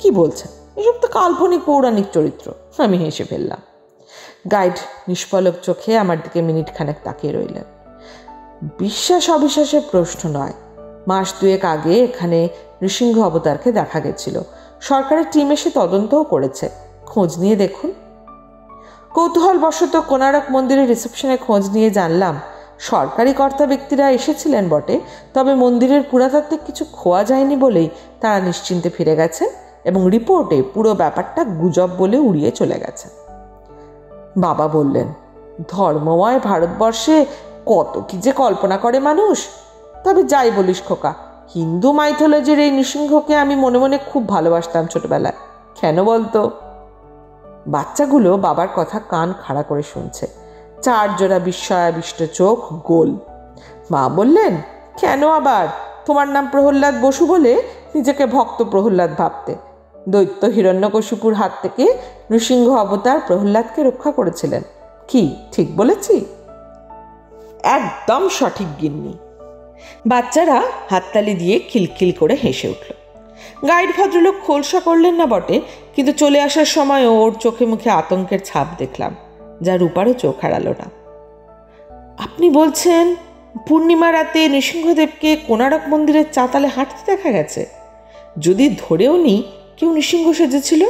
কি বলছেন? এসব তো কাল্পনিক পৌরাণিক চরিত্র। আমি হেসে ফেললাম। গাইড নিষ্পলক চোখে আমার দিকে মিনিট খানেক তাকিয়ে রইলেন। বিশ্বাস অবিশ্বাসের প্রশ্ন নয়, মাস 2 আগে এখানে নৃসিংহ অবতারকে দেখা গেছিল। সরকারের টিম এসে তদন্তও করেছে, খোঁজ নিয়ে দেখুন। কৌতূহলবশত কোণারক মন্দিরের রিসেপশনে খোঁজ নিয়ে জানলাম, সরকারি কর্তা ব্যক্তিরা এসেছিলেন বটে, তবে মন্দিরের পুরাতাত্ত্বিক কিছু খোয়া যায়নি বলেই তারা নিশ্চিন্তে ফিরে গেছেন এবং রিপোর্টে পুরো ব্যাপারটা গুজব বলে উড়িয়ে চলে গেছে। বাবা বললেন, ধর্মময় ভারতবর্ষে কত কি যে কল্পনা করে মানুষ। তবে যাই বলিস খোকা, হিন্দু মাইথোলজির এই নৃসিংহকে আমি মনে মনে খুব ভালোবাসতাম ছোটবেলায়। কেন বলতো? বাচ্চাগুলো বাবার কথা কান খাড়া করে শুনছে, 4 জোড়া বিস্ময়াবিষ্ট চোখ গোল। মা বললেন, কেন আবার? তোমার নাম প্রহ্লাদ বসু বলে নিজেকে ভক্ত প্রহ্লাদ ভাবতে। দৈত্য হিরণ্যকশিপুর হাত থেকে নৃসিংহ অবতার প্রহ্লাদকে রক্ষা করেছিলেন। কি ঠিক বলেছি? একদম সঠিক গিন্নি। বাচ্চারা হাততালি দিয়ে খিলখিল করে হেসে উঠল। গাইড ভদ্রলোক খোলসা করলেন না বটে, কিন্তু চলে আসার সময় ওর চোখে মুখে আতঙ্কের ছাপ দেখলাম, যা রূপারও চোখ হারালো না। আপনি বলছেন পূর্ণিমা রাতে নৃসিংহদেবকে কোণারক মন্দিরের চাতালে হাঁটতে দেখা গেছে? যদি ধরেও নি কেউ নৃসিংহ সেজেছিল?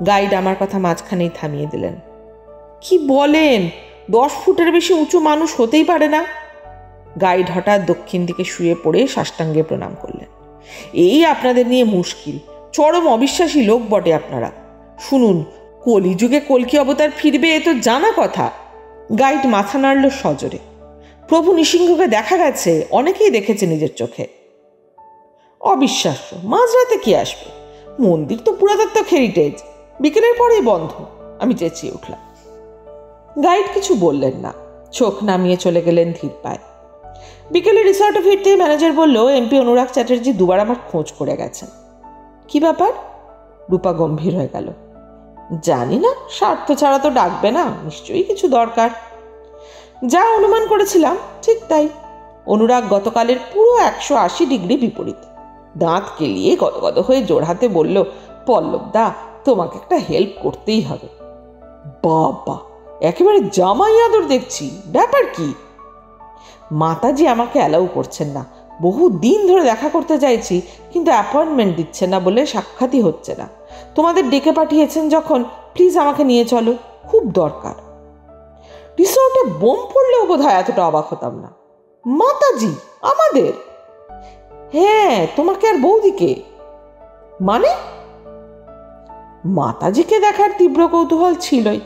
গাইড আমার কথা মাঝখানেই থামিয়ে দিলেন। কি বলেন? 10 ফুটের বেশি উঁচু মানুষ হতেই পারে না। গাইড হঠাৎ দক্ষিণ দিকে শুয়ে পড়ে সাষ্টাঙ্গে প্রণাম করলেন। এই আপনাদের নিয়ে মুশকিল, চরম অবিশ্বাসী লোক বটে আপনারা। শুনুন, কলিযুগে কল্কি অবতার ফিরবে এ তো জানা কথা। গাইড মাথা নাড়ল সজোরে। প্রভু নৃসিংহকে দেখা গেছে, অনেকেই দেখেছে নিজের চোখে। অবিশ্বাস্য, মাঝরাতে কি আসবে? মন্দির তো পুরাতাত্ত্বিক হেরিটেজ, বিকেলের পরেই বন্ধ। আমি চেঁচিয়ে উঠলাম। গাইড কিছু বললেন না, চোখ নামিয়ে চলে গেলেন ধীর পায়ে। বিকেলে রিসর্টে ফিরতে ম্যানেজার বলল, এমপি অনুরাগ চ্যাটার্জি দুবার আমার খোঁজ করে গেছেন। কি ব্যাপার? রূপা গম্ভীর হয়ে গেল। জানি না, স্বার্থ ছাড়া তো ডাকবে না, নিশ্চয়ই কিছু দরকার। যা অনুমান করেছিলাম ঠিক তাই। অনুরাগ গতকালের পুরো 180 ডিগ্রি বিপরীত। দাঁত কেলিয়ে গদগদ হয়ে জোড়হাতে বলল, পল্লবদা, তোমাকে একটা হেল্প করতেই হবে। বাবা, একেবারে জামাই আদর দেখছি, ব্যাপার কি? মাতাজি আমাকে অ্যালাউ করছেন না। বহু দিন ধরে দেখা করতে চাইছি, কিন্তু অ্যাপয়েন্টমেন্ট দিচ্ছেন না বলে সাক্ষাৎই হচ্ছে না। তোমাদের ডেকে পাঠিয়েছেন যখন, প্লিজ আমাকে নিয়ে চলো, খুব দরকার। রিসোর্টে বোম পড়লেও বোধ হয় এতটা অবাক হতাম না। মাতাজি আমাদের? হ্যাঁ, তোমাকে আর বৌদিকে। মানে? মাতাজিকে দেখার তীব্র কৌতূহল ছিলই।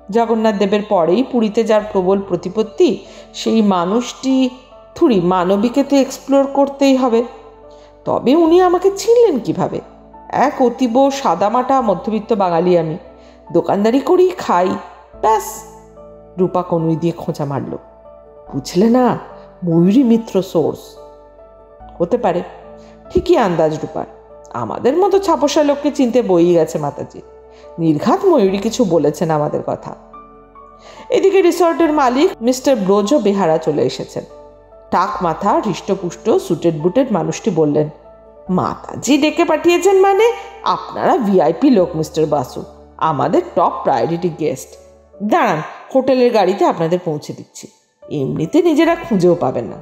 জগন্নাথ দেবের পরেই পুরীতে যার প্রবল প্রতিপত্তি, সেই মানুষটি থুড়ি মানবীকে তো এক্সপ্লোর করতেই হবে। তবে উনি আমাকে চিনলেন কিভাবে? এক অতীব সাদামাটা মধ্যবিত্ত বাঙালি আমি, দোকানদারি করি, খাই, ব্যাস। রূপা কনুই দিয়ে খোঁচা মারল। বুঝলে না, ময়ূরী মিত্র সোর্স। হতে পারে, ঠিকই আন্দাজ রূপার। আমাদের মতো ছাপোষা লোককে চিনতে বই গেছে মাতাজি। নির্ঘাত ময়ূরী কিছু বলেছেন আমাদের কথা। এদিকে রিসর্টের মালিক মিস্টার ব্রোজ বেহারা চলে এসেছেন। টাক মাথা, হৃষ্টপুষ্ট, সুটেড বুটেড মানুষটি বললেন, মাতাজি ডেকে পাঠিয়েছেন মানে? আপনারা ভিআইপি লোক মিস্টার বাসু, আমাদের টপ প্রায়োরিটি গেস্ট। দাঁড়ান, হোটেলের গাড়িতে আপনাদের পৌঁছে দিচ্ছি। এমনিতে নিজেরা খুঁজেও পাবেন না।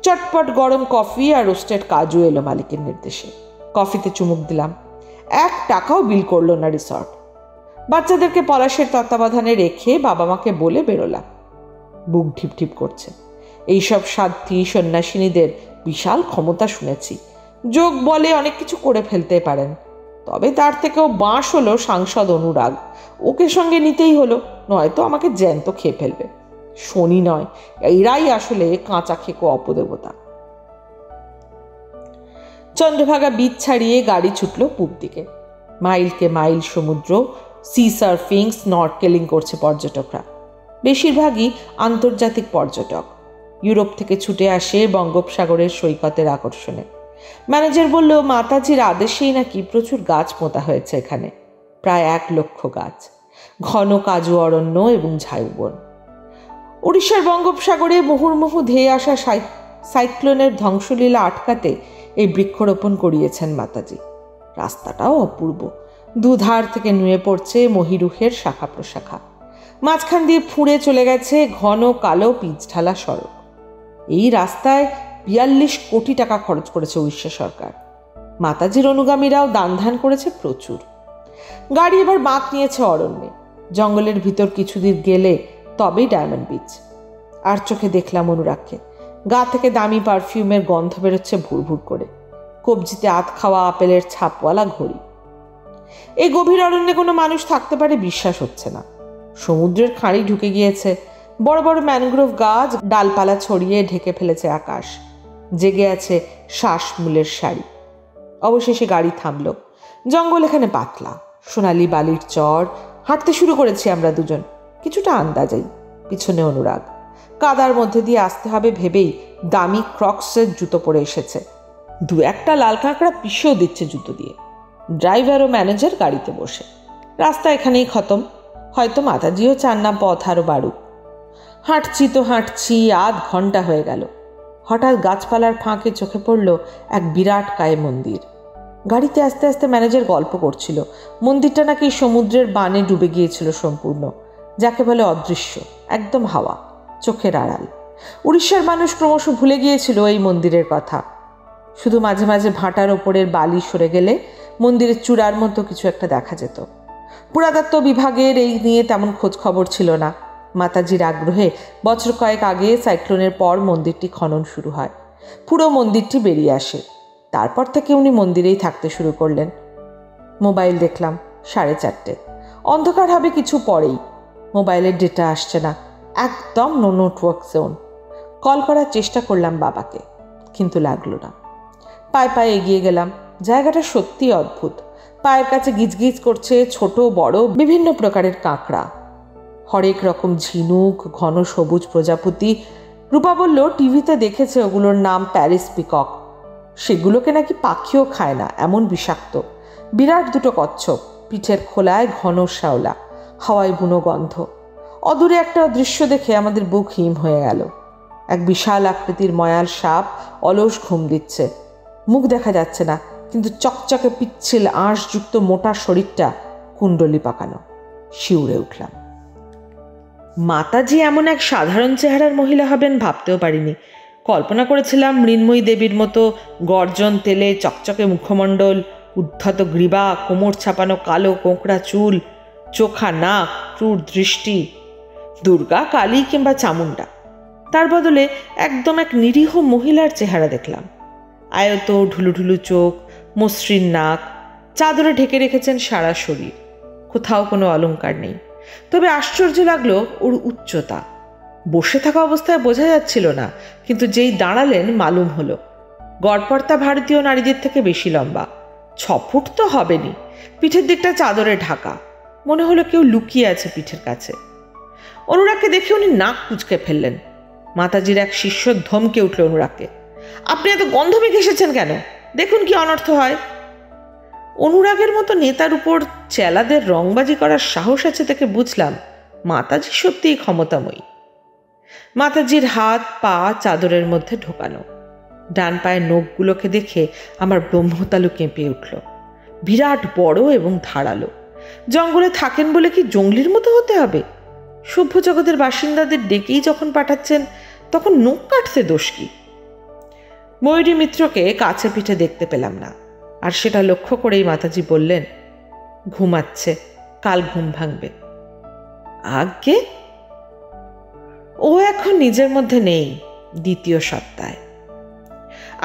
চটপট গরম কফি আর রোস্টেড কাজু এলো মালিকের নির্দেশে। কফিতে চুমুক দিলাম। 1 টাকাও বিল করলো না রিসর্ট। বাচ্চাদেরকে পলাশের তত্ত্বাবধানে রেখে বাবা মাকে বলে বেরোলাম। বুক ঢিপ ঢিপ করছে। এইসব সাধ্বী সন্ন্যাসিনীদের বিশাল ক্ষমতা শুনেছি, যোগ বলে অনেক কিছু করে ফেলতে পারেন। তবে তার থেকেও বাঁশ হলো সাংসদ অনুরাগ, ওকে সঙ্গে নিতেই হলো, নয়তো আমাকে জ্যান্ত খেয়ে ফেলবে। শনি নয়, এরাই আসলে কাঁচা খেকো অপদেবতা। চন্দ্রভাগা বীচ ছাড়িয়ে গাড়ি ছুটল পূব দিকে। মাইলকে মাইল সমুদ্র, সি সার্ফিং, স্নরকেলিং করছে পর্যটকরা। বেশিরভাগই আন্তর্জাতিক পর্যটক। ইউরোপ থেকে ছুটে আসে বঙ্গোপসাগরের সৈকতের আকর্ষণে। ম্যানেজার বলল, মাতাজির আদেশেই নাকি প্রচুর গাছ পোঁতা হয়েছে এখানে, প্রায় 1 লক্ষ গাছ, ঘন কাজু অরণ্য এবং ঝাউবন। উড়িষ্যার বঙ্গোপসাগরে মুহুর্মুহু ধেয়ে আসা সাইক্লোনের ধ্বংসলীলা আটকাতে এই বৃক্ষরোপণ করিয়েছেন মাতাজি। রাস্তাটাও অপূর্ব, দুধার থেকে নুয়ে পড়ছে মহিরুহের শাখা প্রশাখা। মাঝখান দিয়ে ফুঁড়ে চলে গেছে ঘন কালো পিচ ঢালা সড়ক। এই রাস্তায় 42 কোটি টাকা খরচ করেছে উড়িষ্যা সরকার। মাতাজির অনুগামীরাও দান ধ্যান করেছে প্রচুর। গাড়ি এবার বাঁক নিয়েছে অরণ্যে। জঙ্গলের ভিতর কিছুদিন গেলে তবেই ডায়মন্ড বিচ। আর চোখে দেখলাম অনুরাগকে। গা থেকে দামি পারফিউমের গন্ধ বেরোচ্ছে ভুরভুর করে। কবজিতে আধ খাওয়া আপেলের ছাপওয়ালা ঘড়ি। এই গভীর অরণ্যে কোনো মানুষ থাকতে পারে বিশ্বাস হচ্ছে না। সমুদ্রের খাঁড়ি ঢুকে গিয়েছে। বড় বড় ম্যানগ্রোভ গাছ ডালপালা ছড়িয়ে ঢেকে ফেলেছে আকাশ। জেগে আছে শ্বাসমূলের সারি। অবশেষে গাড়ি থামল। জঙ্গল এখানে পাতলা, সোনালি বালির চর। হাঁটতে শুরু করেছি আমরা দুজন, কিছুটা আন্দাজেই। পিছনে অনুরাগ। কাদার মধ্যে দিয়ে আসতে হবে ভেবেই দামি ক্রক্সের জুতো পরে এসেছে। 2-1টা লাল কাঁকড়া পিষেও দিচ্ছে জুতো দিয়ে। ড্রাইভার ও ম্যানেজার গাড়িতে বসে। রাস্তা এখানেই খতম। হয়তো মাতাজিও চান না পথ আরও বাড়ুক। হাঁটছি তো হাঁটছি, আধ ঘন্টা হয়ে গেল। হঠাৎ গাছপালার ফাঁকে চোখে পড়ল এক বিরাট কায়ে মন্দির। গাড়িতে আস্তে আস্তে ম্যানেজার গল্প করছিল। মন্দিরটা নাকি সমুদ্রের বানে ডুবে গিয়েছিল সম্পূর্ণ, যাকে বলে অদৃশ্য, একদম হাওয়া, চোখের আড়াল। উড়িষ্যার মানুষ ক্রমশ ভুলে গিয়েছিল এই মন্দিরের কথা। শুধু মাঝে মাঝে ভাটার ওপরের বালি সরে গেলে মন্দিরের চূড়ার মতো কিছু একটা দেখা যেত। পুরাতত্ত্ব বিভাগের এই নিয়ে তেমন খোঁজ খবর ছিল না। মাতাজির আগ্রহে বছর কয়েক আগে সাইক্লোনের পর মন্দিরটি খনন শুরু হয়। পুরো মন্দিরটি বেরিয়ে আসে। তারপর থেকে উনি মন্দিরেই থাকতে শুরু করলেন। মোবাইল দেখলাম 4:30। অন্ধকার হবে কিছু পরেই। মোবাইলের ডেটা আসছে না, একদম নো নেটওয়ার্ক জোন। কল করার চেষ্টা করলাম বাবাকে, কিন্তু লাগলো না। পায়ে পায়ে এগিয়ে গেলাম। জায়গাটা সত্যি অদ্ভুত। পায়ের কাছে গিজগিজ করছে ছোট বড় বিভিন্ন প্রকারের কাঁকড়া, হরেক রকম ঝিনুক, ঘন সবুজ প্রজাপতি। রূপা বলল টিভিতে দেখেছে ওগুলোর নাম প্যারিস পিকক। সেগুলোকে নাকি পাখিও খায় না, এমন বিষাক্ত। বিরাট দুটো কচ্ছপ, পিঠের খোলায় ঘন শ্যাওলা, হাওয়ায় বুনো গন্ধ। অদূরে একটা দৃশ্য দেখে আমাদের বুক হিম হয়ে গেল। এক বিশাল আকৃতির ময়াল সাপ অলস ঘুম দিচ্ছে। মুখ দেখা যাচ্ছে না, কিন্তু চকচকে পিচ্ছিল আঁশযুক্ত মোটা শরীরটা কুণ্ডলি পাকানো। শিউরে উঠলাম। মাতাজি এমন এক সাধারণ চেহারার মহিলা হবেন ভাবতেও পারিনি। কল্পনা করেছিলাম মৃন্ময়ী দেবীর মতো গর্জন তেলে চকচকে মুখমণ্ডল, উদ্ধত গ্রীবা, কোমর ছাপানো কালো কোঁকড়া চুল, চোখা নাক, ক্রূর দৃষ্টি, দুর্গা, কালী কিংবা চামুণ্ডা। তার বদলে একদম এক নিরীহ মহিলার চেহারা দেখলাম। আয়ত ঢুলুঢুলু চোখ, মসৃণ নাক, চাদরে ঢেকে রেখেছেন সারা শরীর। কোথাও কোনো অলংকার নেই। তবে আশ্চর্য লাগলো ওর উচ্চতা। বসে থাকা অবস্থায় বোঝা যাচ্ছিল না, কিন্তু যেই দাঁড়ালেন মালুম হলো। গড়পড়তা ভারতীয় নারীদের থেকে বেশি লম্বা, 6 ফুট তো হবেনি। পিঠের দিকটা চাদরে ঢাকা, মনে হলো কেউ লুকিয়ে আছে পিঠের কাছে। অনুরাগকে দেখে উনি নাক কুঁচকে ফেললেন। মাতাজির এক শিষ্য ধমকে উঠল অনুরাগকে, আপনি এত গন্ধ মেখে এসেছেন কেন? দেখুন কি অনর্থ হয়। অনুরাগের মতো নেতার উপর চেলাদের রংবাজি করার সাহস আছে থেকে বুঝলাম মাতাজি সত্যিই ক্ষমতাময়ী। মাতাজির হাত পা চাদরের মধ্যে ঢোকানো। ডান পায়ের নখগুলোকে দেখে আমার ব্রহ্মতালু কেঁপে উঠল। বিরাট বড় এবং ধারালো। জঙ্গলে থাকেন বলে কি জঙ্গলির মতো হতে হবে? সভ্য জগতের বাসিন্দাদের ডেকেই যখন পাঠাচ্ছেন, তখন নখ কাটতে দোষ কি? ময়ূরী মিত্রকে কাছে পিঠে দেখতে পেলাম না, আর সেটা লক্ষ্য করেই মাতাজি বললেন, ঘুমাচ্ছে, কাল ঘুম ভাঙবে। আগে ও এখন নিজের মধ্যে নেই, দ্বিতীয় সত্তায়।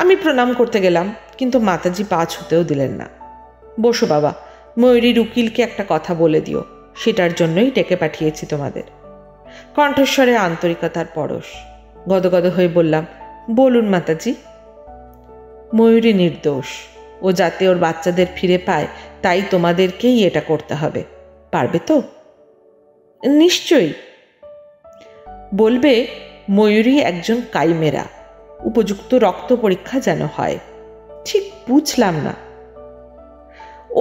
আমি প্রণাম করতে গেলাম, কিন্তু মাতাজি পা ছুতেও দিলেন না। বসো বাবা, ময়ূরীর উকিলকে একটা কথা বলে দিও, সেটার জন্যই ডেকে পাঠিয়েছি তোমাদের। কণ্ঠস্বরে আন্তরিকতার পরশ। গদগদ হয়ে বললাম, বলুন মাতাজি। ময়ূরী নির্দোষ। ও যাতে ওর বাচ্চাদের ফিরে পায়, তাই তোমাদেরকেই এটা করতে হবে। পারবে তো? নিশ্চয়ই। বলবে ময়ূরী একজন কাইমেরা, উপযুক্ত রক্ত পরীক্ষা যেন হয়। ঠিক বুঝলাম না।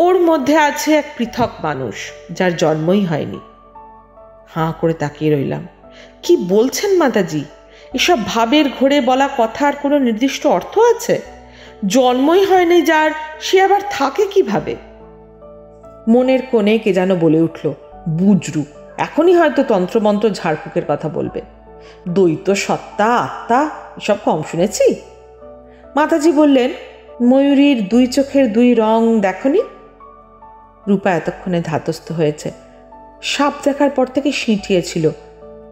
ওর মধ্যে আছে এক পৃথক মানুষ, যার জন্মই হয়নি। হাঁ করে তাকিয়ে রইলাম। কি বলছেন মাতাজি? এসব ভাবের ঘোরে বলা কথার কোনো নির্দিষ্ট অর্থ আছে? জন্মই হয়নি যার, সে আবার থাকে কিভাবে? মনের কোণে কে যেন বলে উঠল, বুজরু, এখনই হয়তো তন্ত্রমন্ত্র ঝাড়ফুঁকের কথা বলবে। দ্বৈত সত্তা, আত্মা, এসব কম শুনেছি? মাতাজি বললেন, ময়ূরীর 2 চোখের 2 রং দেখনি? রূপা এতক্ষণে ধাতস্থ হয়েছে। সাপ দেখার পর থেকে সিঁটিয়েছিল।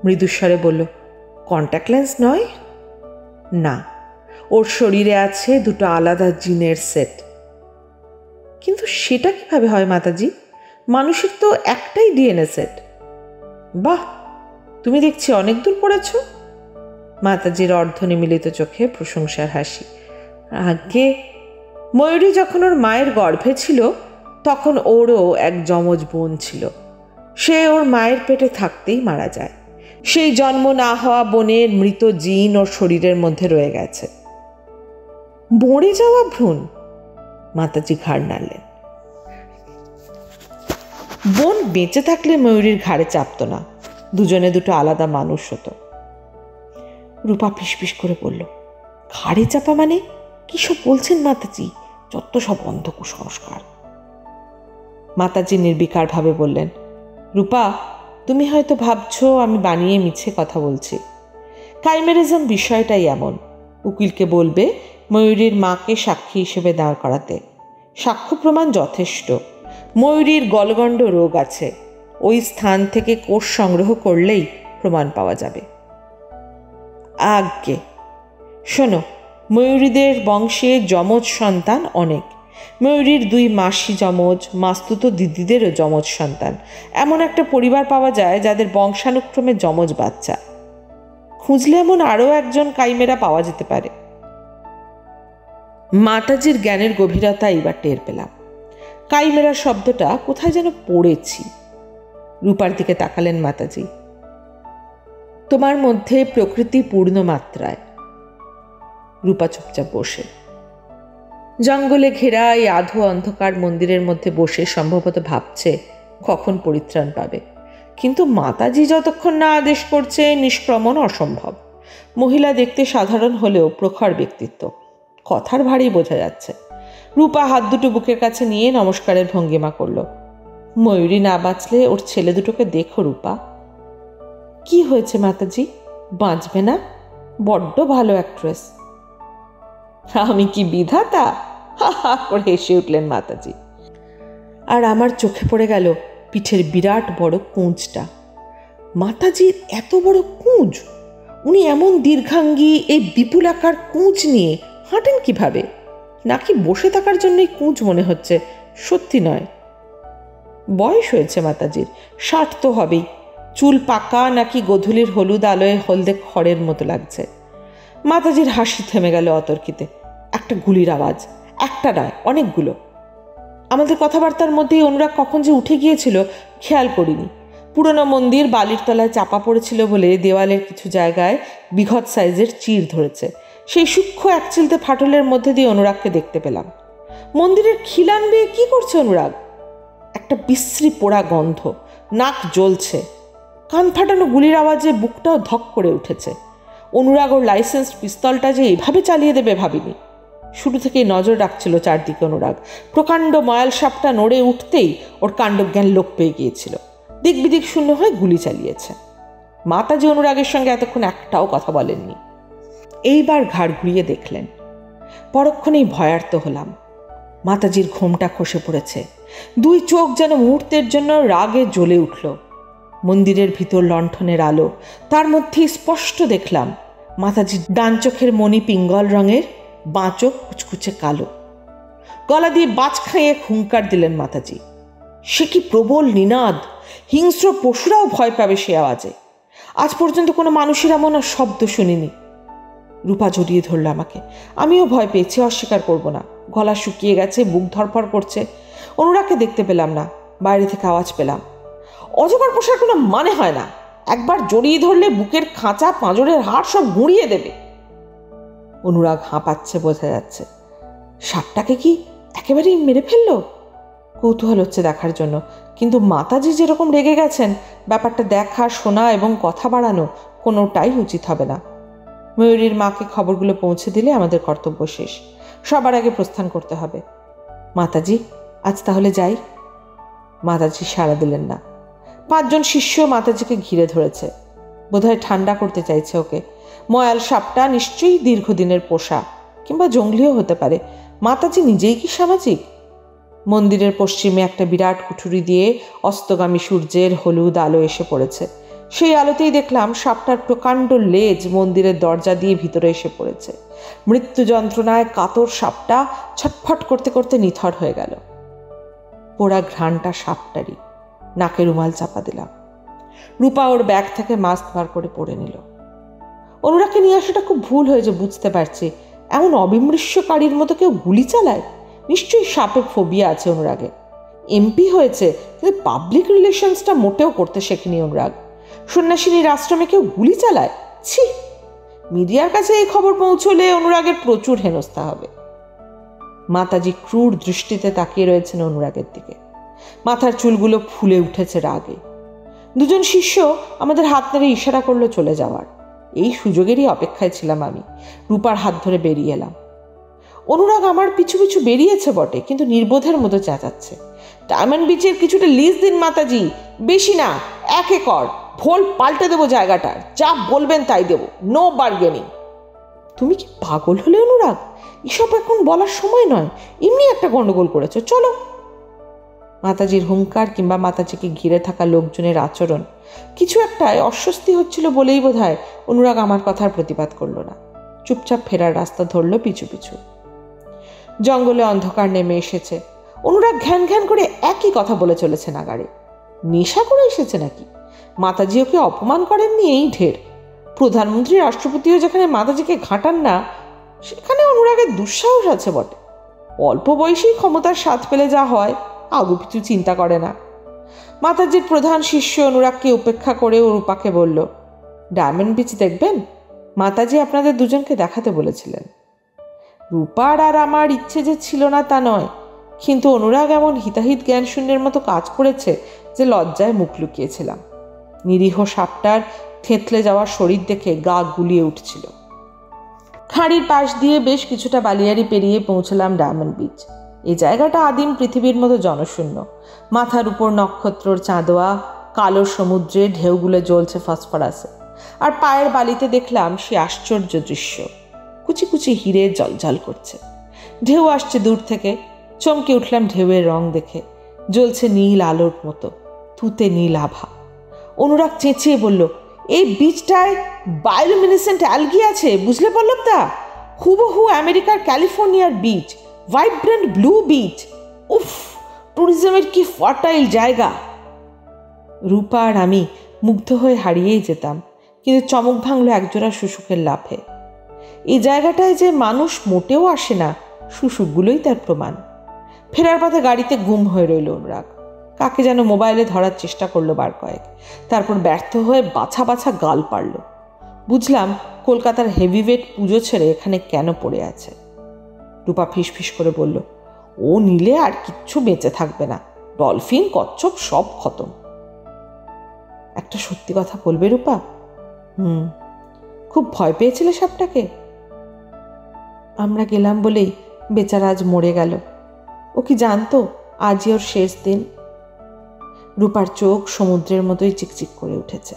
মৃদুস্বরে বলল, কন্ট্যাক্ট লেন্স নয়? না, ওর শরীরে আছে 2টো আলাদা জিনের সেট। কিন্তু সেটা কিভাবে হয় মাতাজি? মানুষের তো একটাই ডিএনএ সেট। বাহ, তুমি দেখছি অনেক দূর পড়েছ। মাতাজির অর্ধনিমিলিত চোখে প্রশংসার হাসি। আগে ময়ূরী যখন ওর মায়ের গর্ভে ছিল, তখন ওরও এক যমজ বোন ছিল। সে ওর মায়ের পেটে থাকতেই মারা যায়। সেই জন্ম না হওয়া বোনের মৃত জিন ওর শরীরের মধ্যে রয়ে গেছে। মরে যাওয়া ভ্রূণ? মাতাজি ঘাড় নাড়লেন। বোন বেঁচে থাকলে ময়ূরীর ঘাড়ে চাপত না, দুজনে 2টো আলাদা মানুষ হতো। রূপা ফিসফিস করে বলল, ঘাড়ে চাপা মানে? কি সব বলছেন মাতাজি? যত সব অন্ধ কুসংস্কার। মাতাজি নির্বিকার ভাবে বললেন, রূপা, তুমি হয়তো ভাবছো আমি বানিয়ে মিছে কথা বলছি। কাইমেরিজম বিষয়টাই এমন। উকিলকে বলবে ময়ূরীর মাকে সাক্ষী হিসেবে দাঁড় করাতে। সাক্ষ্য প্রমাণ যথেষ্ট। ময়ূরীর গলগণ্ড রোগ আছে, ওই স্থান থেকে কোষ সংগ্রহ করলেই প্রমাণ পাওয়া যাবে। আজ্ঞে শোনো, ময়ূরীদের বংশে যমজ সন্তান অনেক। ময়ূরীর 2 মাসি যমজ, মাস্তুতো দিদিদেরও যমজ সন্তান। এমন একটা পরিবার পাওয়া যায় যাদের বংশানুক্রমে যমজ বাচ্চা। খুঁজলে এমন আরও একজন কাইমেরা পাওয়া যেতে পারে। মাতাজির জ্ঞানের গভীরতা এবার টের পেলাম। কাইমেরা শব্দটা কোথায় যেন পড়েছি। রূপার দিকে তাকালেন মাতাজি। তোমার মধ্যে প্রকৃতি পূর্ণ মাত্রায়। রূপা চুপচাপ বসে জঙ্গলে ঘেরা এই আধো অন্ধকার মন্দিরের মধ্যে বসে সম্ভবত ভাবছে কখন পরিত্রাণ পাবে। কিন্তু মাতাজি যতক্ষণ না আদেশ করছে নিষ্ক্রমণ অসম্ভব। মহিলা দেখতে সাধারণ হলেও প্রখর ব্যক্তিত্ব, কথার ভারী বোঝা যাচ্ছে। রূপা হাত দুটো বুকের কাছে নিয়ে নমস্কারের ভঙ্গিমা করল। ময়ূরী না বাঁচলে ওর ছেলে দুটোকে দেখো রূপা। কি হয়েছে মাতাজি, বাঁচবে না? বড্ড ভালো অ্যাক্ট্রেস। আমি কি বিধাতা? হা হা করে হেসে উঠলেন মাতাজি। আর আমার চোখে পড়ে গেল পিঠের বিরাট বড় কুঁজটা। মাতাজির এত বড় কুঁজ! উনি এমন দীর্ঘাঙ্গী এই বিপুল আকার কুঁজ নিয়ে হাঁটেন কিভাবে? নাকি বসে থাকার জন্যই কুঁজ মনে হচ্ছে, সত্যি নয়। বয়স হয়েছে মাতাজির, 60 তো হবেই। চুল পাকা নাকি গোধূলির হলুদ আলোয় হলদে খড়ের মতো লাগছে। মাতাজির হাসি থেমে গেল অতর্কিতে। একটা গুলির আওয়াজ, একটা নয়, অনেকগুলো। আমাদের কথাবার্তার মধ্যেই অনুরাগ কখন যে উঠে গিয়েছিল খেয়াল করিনি। পুরনো মন্দির বালির তলায় চাপা পড়েছিল বলে দেওয়ালের কিছু জায়গায় বিঘৎ সাইজের চির ধরেছে। সেই সূক্ষ্ম একচিলতে ফাটলের মধ্যে দিয়ে অনুরাগকে দেখতে পেলাম। মন্দিরের খিলান বেয়ে কি করছে অনুরাগ? একটা বিশ্রী পোড়া গন্ধ, নাক জ্বলছে। কান ফাটানো গুলির আওয়াজে বুকটাও ধক করে উঠেছে। অনুরাগ ওর লাইসেন্স পিস্তলটা যে এভাবে চালিয়ে দেবে ভাবিনি। শুরু থেকেই নজর রাখছিল চারদিকে অনুরাগ। প্রকাণ্ড ময়াল সাপটা নড়ে উঠতেই ওর কাণ্ডজ্ঞান লোপ পেয়ে গিয়েছিল। দিক বিদিক শূন্য হয়ে গুলি চালিয়েছে। মাতাজি অনুরাগের সঙ্গে এতক্ষণ একটাও কথা বলেননি। এইবার ঘাড় ঘুরিয়ে দেখলেন। পরক্ষণেই ভয়ার্ত হলাম। মাতাজির ঘোমটা খসে পড়েছে। 2 চোখ যেন মুহূর্তের জন্য রাগে জ্বলে উঠল। মন্দিরের ভিতর লণ্ঠনের আলো, তার মধ্যে স্পষ্ট দেখলাম মাতাজির ডান চোখের মণি পিঙ্গল রঙের, বাঁ চোখ কুচকুচে কালো। গলা দিয়ে বাজ খাইয়ে হুঙ্কার দিলেন মাতাজি। সে কি প্রবল নিনাদ! হিংস্র পশুরাও ভয় পাবে সে আওয়াজে। আজ পর্যন্ত কোনো মানুষের এমন শব্দ শুনিনি। রূপা জড়িয়ে ধরল আমাকে। আমিও ভয় পেয়েছি, অস্বীকার করব না। গলা শুকিয়ে গেছে, বুক ধরফর করছে। অনুরাগকে দেখতে পেলাম না, বাইরে থেকে আওয়াজ পেলাম। অজগর পোষার কোনো মানে হয় না, একবার জড়িয়ে ধরলে বুকের খাঁচা পাঁজরের হাড় সব গুঁড়িয়ে দেবে। অনুরাগ হাঁপাচ্ছে বোঝা যাচ্ছে। সাপটাকে কি একেবারেই মেরে ফেললো? কৌতূহল হচ্ছে দেখার জন্য। কিন্তু মাতাজি যেরকম রেগে গেছেন, ব্যাপারটা দেখা, শোনা এবং কথা বাড়ানো কোনোটাই উচিত হবে না। ময়ূরীর মাকে খবরগুলো পৌঁছে দিলে আমাদের কর্তব্য শেষ। সবার আগে প্রস্থান করতে হবে। মাতাজি, আজ তাহলে যাই। মাতাজি সাড়া দিলেন না। 5 জন শিষ্য মাতাজিকে ঘিরে ধরেছে। বোধহয় ঠান্ডা করতে চাইছে ওকে। ময়াল সাপটা নিশ্চয়ই দীর্ঘদিনের পোষা, কিংবা জঙ্গলিও হতে পারে। মাতাজি নিজেই কি সামাজিক? মন্দিরের পশ্চিমে একটা বিরাট কুঠুরি দিয়ে অস্তগামী সূর্যের হলুদ আলো এসে পড়েছে। সেই আলোতেই দেখলাম সাপটার প্রকাণ্ড লেজ মন্দিরের দরজা দিয়ে ভিতরে এসে পড়েছে। মৃত্যু যন্ত্রণায় কাতর সাপটা ছটফট করতে করতে নিথর হয়ে গেল। পোড়া ঘ্রাণটা সাপটারই। নাকে রুমাল চাপা দিলাম। রূপা ওর ব্যাগ থেকে মাস্ক বার করে পরে নিল। অনুরাগকে নিয়ে আসাটা খুব ভুল হয়েছে বুঝতে পারছি। এমন অবিমৃষ্যকারীর মতো কেউ গুলি চালায়? নিশ্চয়ই সাপে ফোবিয়া আছে অনুরাগের। এমপি হয়েছে, কিন্তু পাবলিক রিলেশনসটা মোটেও করতে শেখেনি অনুরাগ। সন্ন্যাসিনীর আশ্রমে কেউ গুলি চালায়? ছি! মিডিয়ার কাছে এই খবর পৌঁছলে অনুরাগের প্রচুর হেনস্থা হবে। মাতাজি ক্রূর দৃষ্টিতে তাকিয়ে রয়েছেন অনুরাগের দিকে। মাথার চুলগুলো ফুলে উঠেছে রাগে। 2 জন শিষ্য আমাদের হাত ধরে ইশারা করলো চলে যাওয়ার। এই সুযোগেরই অপেক্ষায় ছিলাম আমি। রূপার হাত ধরে বেরিয়ে এলাম। অনুরাগ আমার পিছু পিছু বেরিয়েছে বটে, কিন্তু নির্বোধের মতো চেঁচাচ্ছে। ডায়মন্ড বিচের কিছুটা লিজ দিন মাতাজি, বেশি না, 1 একর। ভোল পাল্টে দেবো জায়গাটার, যা বলবেন তাই দেবো, নো বার্গেনিং। তুমি কি পাগল হলে অনুরাগ? এসব এখন বলার সময় নয়। এমনি একটা গন্ডগোল করেছো, চলো। মাতাজির হুঙ্কার কিংবা মাতাজিকে ঘিরে থাকা লোকজনের আচরণ কিছু একটায় অস্বস্তি হচ্ছিল বলেই বোধহয় অনুরাগ আমার কথার প্রতিবাদ করল না। চুপচাপ ফেরার রাস্তা ধরল পিছু পিছু। জঙ্গলে অন্ধকার নেমে এসেছে। অনুরাগ ঘ্যান ঘ্যান করে একই কথা বলে চলেছে নাগাড়ে। নেশা করে এসেছে নাকি? মাতাজি ওকে অপমান করেননি, এই ঢের। প্রধানমন্ত্রী রাষ্ট্রপতিও যেখানে মাতাজিকে ঘাঁটান না, সেখানে অনুরাগের দুঃসাহস আছে বটে। অল্প বয়সেই ক্ষমতার স্বাদ পেলে যা হয় আগুপিছু চিন্তা করে না। মাতাজির প্রধান শিষ্য অনুরাগকে উপেক্ষা করে রূপাকে বলল, ডায়মন্ড বিচ দেখবেন? মাতাজি আপনাদের দুজনকে দেখাতে বলেছিলেন। রূপার আর আমার ইচ্ছে যে ছিল না তা নয়, কিন্তু অনুরাগ এমন হিতাহিত জ্ঞান শূন্যের মতো কাজ করেছে যে লজ্জায় মুখ লুকিয়েছিলাম। নিরীহ সাপটার থেঁতলে যাওয়া শরীর দেখে গা গুলিয়ে উঠছিল। খাঁড়ির পাশ দিয়ে বেশ কিছুটা বালিয়াড়ি পেরিয়ে পৌঁছলাম ডায়মন্ড বিচ। এই জায়গাটা আদিম পৃথিবীর মতো জনশূন্য। মাথার উপর নক্ষত্রর চাঁদোয়া, কালো সমুদ্রে ঢেউগুলো জ্বলছে ফসফরাসে। আর পায়ের বালিতে দেখলাম সে আশ্চর্য দৃশ্য, কুচি কুচি হিরে জ্বলজ্বল করছে। ঢেউ আসছে দূর থেকে। চমকে উঠলাম ঢেউয়ের রং দেখে। জ্বলছে নীল আলোর মতো, তুতে নীল আভা। অনুরাগ চেঁচিয়ে বলল, এই বিচটায় বায়োলুমিনেসেন্ট অ্যালগি আছে, বুঝলে পল্লবদা? হুবহু আমেরিকার ক্যালিফোর্নিয়ার বিচ, ভাইব্রেন্ট ব্লু বিচ। উফ, ট্যুরিজমের কি ফার্টাইল জায়গা! রূপা আর আমি মুগ্ধ হয়ে হারিয়েই যেতাম, কিন্তু চমক ভাঙল একজোড়া শুশুকের লাফে। এই জায়গাটায় যে মানুষ মোটেও আসে না, শুশুকগুলোই তার প্রমাণ। ফেরার পথে গাড়িতে গুম হয়ে রইল অনুরাগ। কাকে যেন মোবাইলে ধরার চেষ্টা করলো বার কয়েক, তারপর ব্যর্থ হয়ে বাছা বাছা গাল পারল। বুঝলাম কলকাতার হেভিওয়েট পুজো ছেড়ে এখানে কেন পড়ে আছে। রূপা ফিসফিস করে বলল, ও নিলে আর কিচ্ছু বেঁচে থাকবে না, ডলফিন কচ্ছপ সব খতম। একটা সত্যি কথা বলবে রূপা? খুব ভয় পেয়েছিলে সাপটাকে? আমরা গেলাম বলেই বেচারা আজ মরে গেল। ও কি জানতো আজই ওর শেষ দিন? রূপার চোখ সমুদ্রের মতোই চিকচিক করে উঠেছে।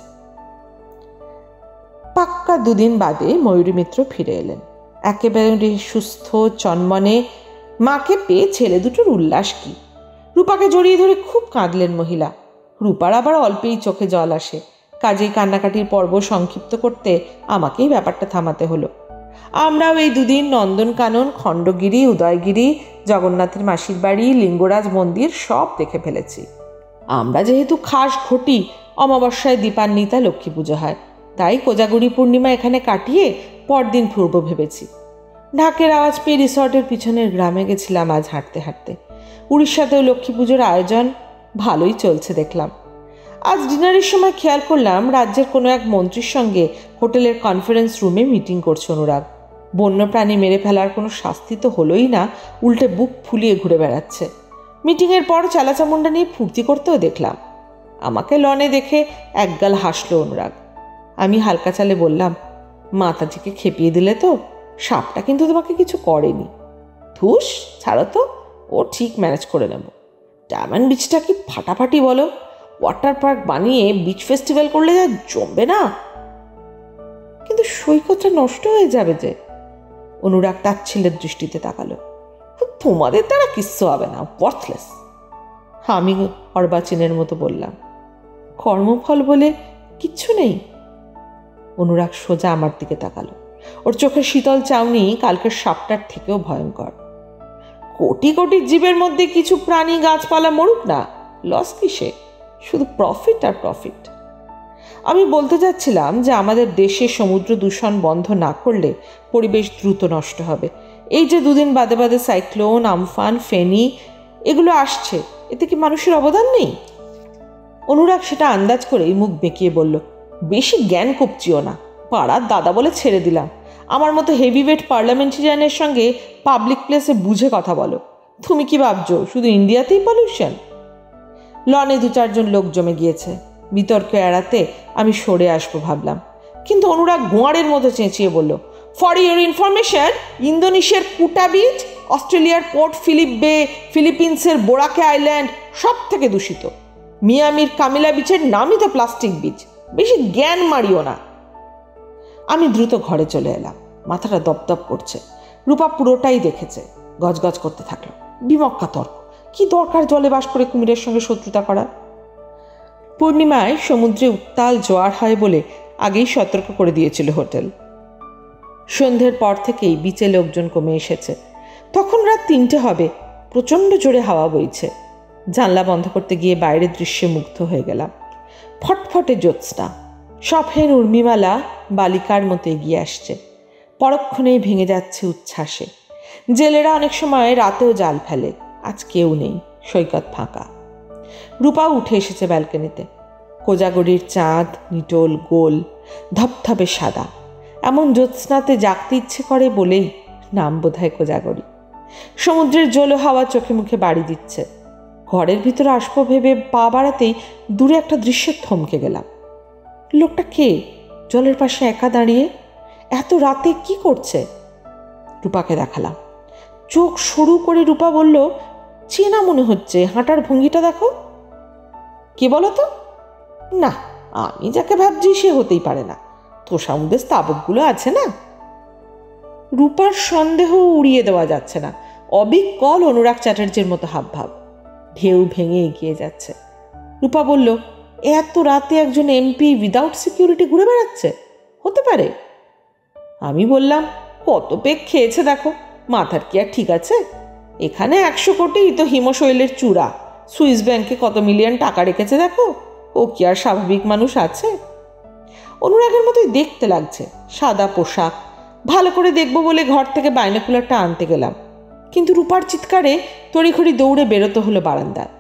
পাক্কা 2 দিন বাদে ময়ূরী মিত্র ফিরে এলেন। একেবারে সুস্থ চনমনে। মাকে পেয়ে ছেলে দুটোর উল্লাস কি! রূপাকে জড়িয়ে ধরে খুব কাঁদলেন মহিলা। রূপার আবার অল্পেই চোখে জল আসে, কাজেই কান্নাকাটির পর্ব সংক্ষিপ্ত করতে আমাকেই ব্যাপারটা থামাতে হলো। আমরাও এই 2 দিন নন্দনকানন, খণ্ডগিরি, উদয়গিরি, জগন্নাথের মাসির বাড়ি, লিঙ্গরাজ মন্দির সব দেখে ফেলেছি। আমরা যেহেতু খাস ঘটি, অমাবস্যায় দীপান্বিতা লক্ষ্মী পুজো হয়, তাই কোজাগুড়ি পূর্ণিমা এখানে কাটিয়ে পরদিন পূর্ব ভেবেছি। ঢাকের আওয়াজ পেয়ে রিসর্টের পিছনের গ্রামে গেছিলাম আজ হাঁটতে হাঁটতে। উড়িষ্যাতেও লক্ষ্মী পুজোর আয়োজন ভালোই চলছে দেখলাম। আজ ডিনারের সময় খেয়াল করলাম রাজ্যের কোনো এক মন্ত্রীর সঙ্গে হোটেলের কনফারেন্স রুমে মিটিং করছে অনুরাগ। বন্যপ্রাণী মেরে ফেলার কোনো শাস্তি তো হলোই না, উল্টে বুক ফুলিয়ে ঘুরে বেড়াচ্ছে। মিটিংয়ের পর চালাচামুন্ডা নিয়ে ফুর্তি করতেও দেখলাম। আমাকে লনে দেখে একগাল হাসলো অনুরাগ। আমি হালকা চালে বললাম, মাতাজিকে খেপিয়ে দিলে তো? সাপটা কিন্তু তোমাকে কিছু করেনি। ধুস, ছাড়ো তো, ও ঠিক ম্যানেজ করে নেব। ডায়মন্ড বিচটা কি ফাটাফাটি বলো! ওয়াটার পার্ক বানিয়ে বিচ ফেস্টিভ্যাল করলে যা জমবে না। কিন্তু সৈকতটা নষ্ট হয়ে যাবে যে। অনুরাগ তাচ্ছিল্যের দৃষ্টিতে তাকালো। তোমাদের দ্বারা কিচ্ছু হবে না, ওয়ার্থলেস। আমি অর্বাচীনের মতো বললাম, কর্মফল বলে কিচ্ছু নেই? অনুরাগ সোজা আমার দিকে তাকালো। ওর চোখের শীতল চাউনি কালকের সাপটার থেকেও ভয়ঙ্কর। কোটি কোটি জীবের মধ্যে কিছু প্রাণী গাছপালা মরুক না, লস কিসে? শুধু প্রফিট আর প্রফিট। আমি বলতে যাচ্ছিলাম যে আমাদের দেশে সমুদ্র দূষণ বন্ধ না করলে পরিবেশ দ্রুত নষ্ট হবে। এই যে 2 দিন বাদে বাদে সাইক্লোন, আমফান, ফেনি এগুলো আসছে, এতে কি মানুষের অবদান নেই? অনুরাগ সেটা আন্দাজ করেই মুখ বেঁকিয়ে বলল, বেশি জ্ঞান কপচিও না, পাড়ার দাদা বলে ছেড়ে দিলাম। আমার মতো হেভিওয়েট পার্লামেন্টারিয়ানের সঙ্গে পাবলিক প্লেসে বুঝে কথা বলো। তুমি কি ভাবছো শুধু ইন্ডিয়াতেই পলিউশন? লনে 2-4 জন লোক জমে গিয়েছে। বিতর্ক এড়াতে আমি সরে আসবো ভাবলাম, কিন্তু অনুরাগ গোয়ারের মতো চেঁচিয়ে বলল, ফর ইউর ইনফরমেশন, ইন্দোনেশিয়ার কুটা বিচ, অস্ট্রেলিয়ার পোর্ট ফিলিপ বে, ফিলিপিন্সের বোরাকে আইল্যান্ড সব থেকে দূষিত। মিয়ামির কামিলা বিচের নামই তো প্লাস্টিক বিচ। বেশি জ্ঞান মারিও না। আমি দ্রুত ঘরে চলে এলাম। মাথাটা দপদপ করছে। রূপা পুরোটাই দেখেছে। গজগজ করতে থাকলো, বিমক্কা তর্ক। কি দরকার জলে বাস করে কুমিরের সঙ্গে শত্রুতা করা? পূর্ণিমায় সমুদ্রে উত্তাল জোয়ার হয় বলে আগেই সতর্ক করে দিয়েছিল হোটেল। সন্ধ্যের পর থেকেই বিচে লোকজন কমে এসেছে। তখন রাত 3টে হবে, প্রচণ্ড জোরে হাওয়া বইছে। জানলা বন্ধ করতে গিয়ে বাইরের দৃশ্যে মুগ্ধ হয়ে গেলাম। ফটফটে জ্যোৎস্না, সফের উর্মিমালা বালিকার মতো এগিয়ে আসছে, পরক্ষণেই ভেঙে যাচ্ছে উচ্ছ্বাসে। জেলেরা অনেক সময় রাতেও জাল ফেলে, আজ কেউ নেই, সৈকত ফাঁকা। রূপাও উঠে এসেছে ব্যালকনিতে। কোজাগরির চাঁদ নিটোল গোল, ধপধপে সাদা। এমন জ্যোৎস্নাতে জাগতে ইচ্ছে করে বলেই নাম বোধহয় কোজাগরি। সমুদ্রের জলো হাওয়া চোখে মুখে বাড়ি দিচ্ছে। ঘরের ভিতরে আসবো ভেবে পা বাড়াতেই দূরে একটা দৃশ্যে থমকে গেলাম। লোকটা কে? জলের পাশে একা দাঁড়িয়ে এত রাতে কি করছে? রূপাকে দেখালাম। চোখ সরু করে রূপা বলল, চেনা মনে হচ্ছে, হাঁটার ভঙ্গিটা দেখো। কে বলো তো? না, আমি যাকে ভাবছি সে হতেই পারে না। তোষামুদের স্তাবকগুলো আছে না? রূপার সন্দেহ উড়িয়ে দেওয়া যাচ্ছে না। অবিকল অনুরাগ চ্যাটার্জির মতো হাবভাব, ঢেউ ভেঙে এগিয়ে যাচ্ছে। রূপা বলল, এত রাতে একজন এমপি উইদাউট সিকিউরিটি ঘুরে বেড়াচ্ছে, হতে পারে? আমি বললাম, কত পেক খেয়েছে দেখো, মাথার কি আর ঠিক আছে? এখানে 100 কোটি তো হিমশৈলের চূড়া, সুইস ব্যাংকে কত মিলিয়ন টাকা রেখেছে দেখো, ও কি আর স্বাভাবিক মানুষ আছে? অনুরাগের মতোই দেখতে লাগছে, সাদা পোশাক। ভালো করে দেখবো বলে ঘর থেকে বাইনোকুলারটা আনতে গেলাম, কিন্তু রূপার চিৎকারে তড়িঘড়ি দৌড়ে বেরোতে হলো বারান্দায়।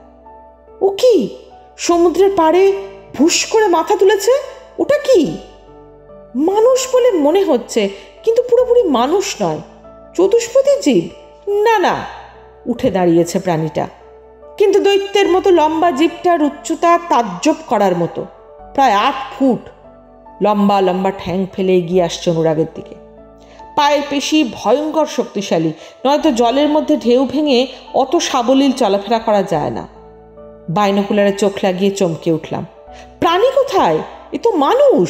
ও কি, সমুদ্রের পাড়ে ভুস করে মাথা তুলেছে? ওটা কি? মানুষ বলে মনে হচ্ছে, কিন্তু পুরোপুরি মানুষ নয়, চতুষ্পদী জীব। না না, উঠে দাঁড়িয়েছে প্রাণীটা, কিন্তু দৈত্যের মতো লম্বা জীবটার উচ্চতা তাজ্জব করার মতো, প্রায় 8 ফুট। লম্বা লম্বা ঠ্যাং ফেলে এগিয়ে আসছে অনুরাগের দিকে। পায়ের পেশি ভয়ঙ্কর শক্তিশালী, নয়তো জলের মধ্যে ঢেউ ভেঙে অত সাবলীল চলাফেরা করা যায় না। বাইনোকুলারে চোখ লাগিয়ে চমকে উঠলাম। প্রাণী কোথায়? এ তো মানুষ।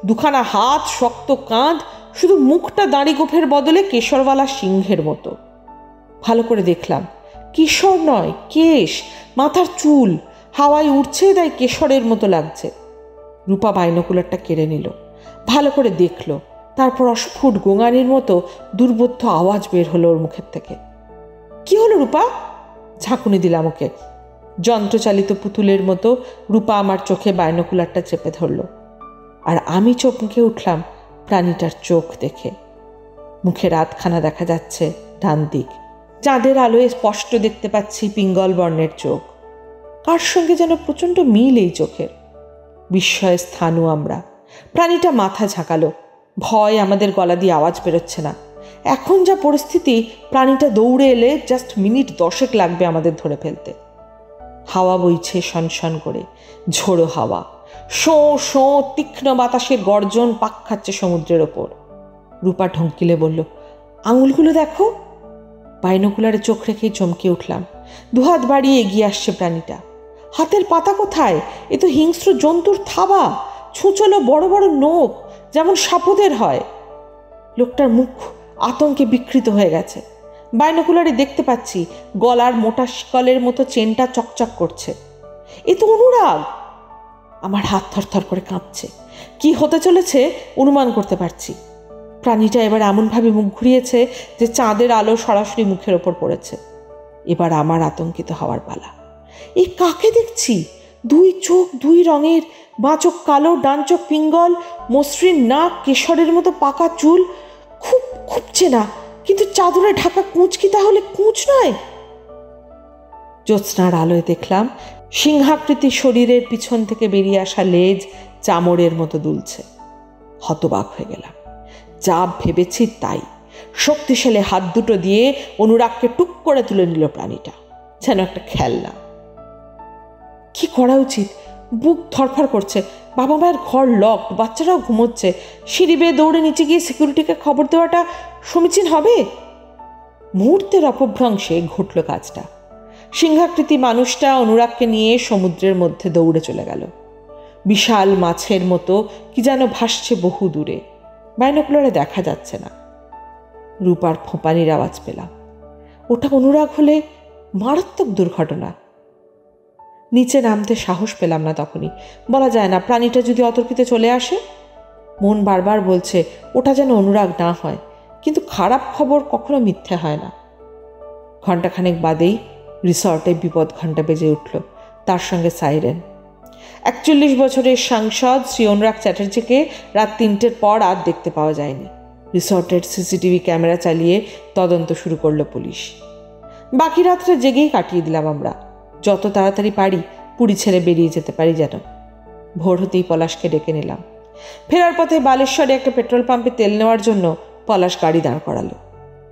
দুখানা হাত, শক্ত কাঁধ, শুধু মুখটা দাড়ি গোফের বদলে কেশরওয়ালা সিংহের মতো। ভালো করে দেখলাম, কিশোর নয়, কেশ, মাথার চুল হাওয়ায় উড়ছে, তাই কেশরের মতো লাগছে। রূপা বাইনোকুলারটা কেড়ে নিল, ভালো করে দেখল, তারপর অস্ফুট গোঙানির মতো দুর্বোধ্য আওয়াজ বের হলো ওর মুখের থেকে। কি হলো রূপা? ঝাঁকুনি দিলাম ওকে। যন্ত্রচালিত পুতুলের মতো রূপা আমার চোখে বাইনোকুলারটা চেপে ধরল, আর আমি চমকে উঠলাম প্রাণীটার চোখ দেখে। মুখের আধখানা দেখা যাচ্ছে ডান দিক, চাঁদের আলোয় স্পষ্ট দেখতে পাচ্ছি পিঙ্গল বর্ণের চোখ। কার সঙ্গে যেন প্রচণ্ড মিল এই চোখের। বিস্ময়ে স্থানু আমরা। প্রাণীটা মাথা ঝাঁকালো। ভয় আমাদের গলা দিয়ে আওয়াজ বেরোচ্ছে না। এখন যা পরিস্থিতি, প্রাণীটা দৌড়ে এলে জাস্ট মিনিট 10 লাগবে আমাদের ধরে ফেলতে। হাওয়া বইছে শনশন করে, ঝোড়ো হাওয়া। শো শো তীক্ষ্ণ বাতাসের গর্জন পাক খাচ্ছে সমুদ্রের ওপর। রূপা ঢঙ্কিলে বলল, আঙুলগুলো দেখো। বাইনোকুলারে চোখ রেখেই চমকে উঠলাম। দুহাত বাড়িয়ে এগিয়ে আসছে প্রাণীটা। হাতের পাতা কোথায়? এ তো হিংস্র জন্তুর থাবা, ছুঁচলো বড় বড় নখ, যেমন সাপদের হয়। লোকটার মুখ আতঙ্কে বিকৃত হয়ে গেছে। বাইনোকুলারে দেখতে পাচ্ছি গলার মোটা শিকলের মতো চেনটা চকচক করছে। এ তো অনুরাগ। আমার হাত থরথর করে কাঁপছে। কি হতে চলেছে অনুমান করতে পারছি। প্রাণীটা এবার এমনভাবে মুখ ঘুরিয়েছে যে চাঁদের আলো সরাসরি মুখের ওপর পড়েছে। এবার আমার আতঙ্কিত হওয়ার পালা। এই কাকে দেখছি? 2 চোখ 2 রঙের, বাঁ চোখ কালো, ডান চোখ পিঙ্গল, মসৃণ নাক, কেশরের মতো পাকা চুল। খুব খুব চেনা, কিন্তু চাদরে ঢাকা কুঁচ কি তাহলে কুঁচ নয়? জ্যোৎস্নার আলোয় দেখলাম সিংহাকৃতি শরীরের পিছন থেকে বেরিয়ে আসা লেজ চামড়ের মতো দুলছে। হতবাক হয়ে গেলাম। যা ভেবেছি তাই। শক্তিশালী হাত দুটো দিয়ে অনুরাগকে টুক করে তুলে নিল প্রাণীটা, যেন একটা খেলনা। কি করা উচিত? বুক ধরফর করছে। বাবা মায়ের ঘর লক, বাচ্চারাও ঘুমোচ্ছে। সিঁড়ি বেয়ে দৌড়ে নিচে গিয়ে সিকিউরিটিকে খবর দেওয়াটা সমীচীন হবে? মুহূর্তের অপভ্রংশে ঘটল কাজটা। সিংহাকৃতি মানুষটা অনুরাগকে নিয়ে সমুদ্রের মধ্যে দৌড়ে চলে গেল। বিশাল মাছের মতো কি যেন ভাসছে বহু দূরে, বাইনোকুলারে দেখা যাচ্ছে না। রূপার ফোঁপানির আওয়াজ পেলাম। ওটা অনুরাগ হলে মারাত্মক দুর্ঘটনা। নিচে নামতে সাহস পেলাম না তখনই। বলা যায় না, প্রাণীটা যদি অতর্কিতে চলে আসে। মন বারবার বলছে ওটা যেন অনুরাগ না হয়, কিন্তু খারাপ খবর কখনো মিথ্যে হয় না। ঘণ্টাখানেক বাদেই রিসর্টে বিপদ ঘণ্টা বেজে উঠল, তার সঙ্গে সাইরেন। 41 বছরের সাংসদ শ্রী অনুরাগ চ্যাটার্জিকে রাত 3টের পর আর দেখতে পাওয়া যায়নি। রিসর্টের সিসিটিভি ক্যামেরা চালিয়ে তদন্ত শুরু করলো পুলিশ। বাকি রাতটা জেগেই কাটিয়ে দিলাম আমরা। যত তাড়াতাড়ি পারি পুরী ছেড়ে বেরিয়ে যেতে পারি যেন। ভোর হতেই পলাশকে ডেকে নিলাম। ফেরার পথে বালেশ্বরে একটা পেট্রোল পাম্পে তেল নেওয়ার জন্য পলাশ গাড়ি দাঁড় করালো।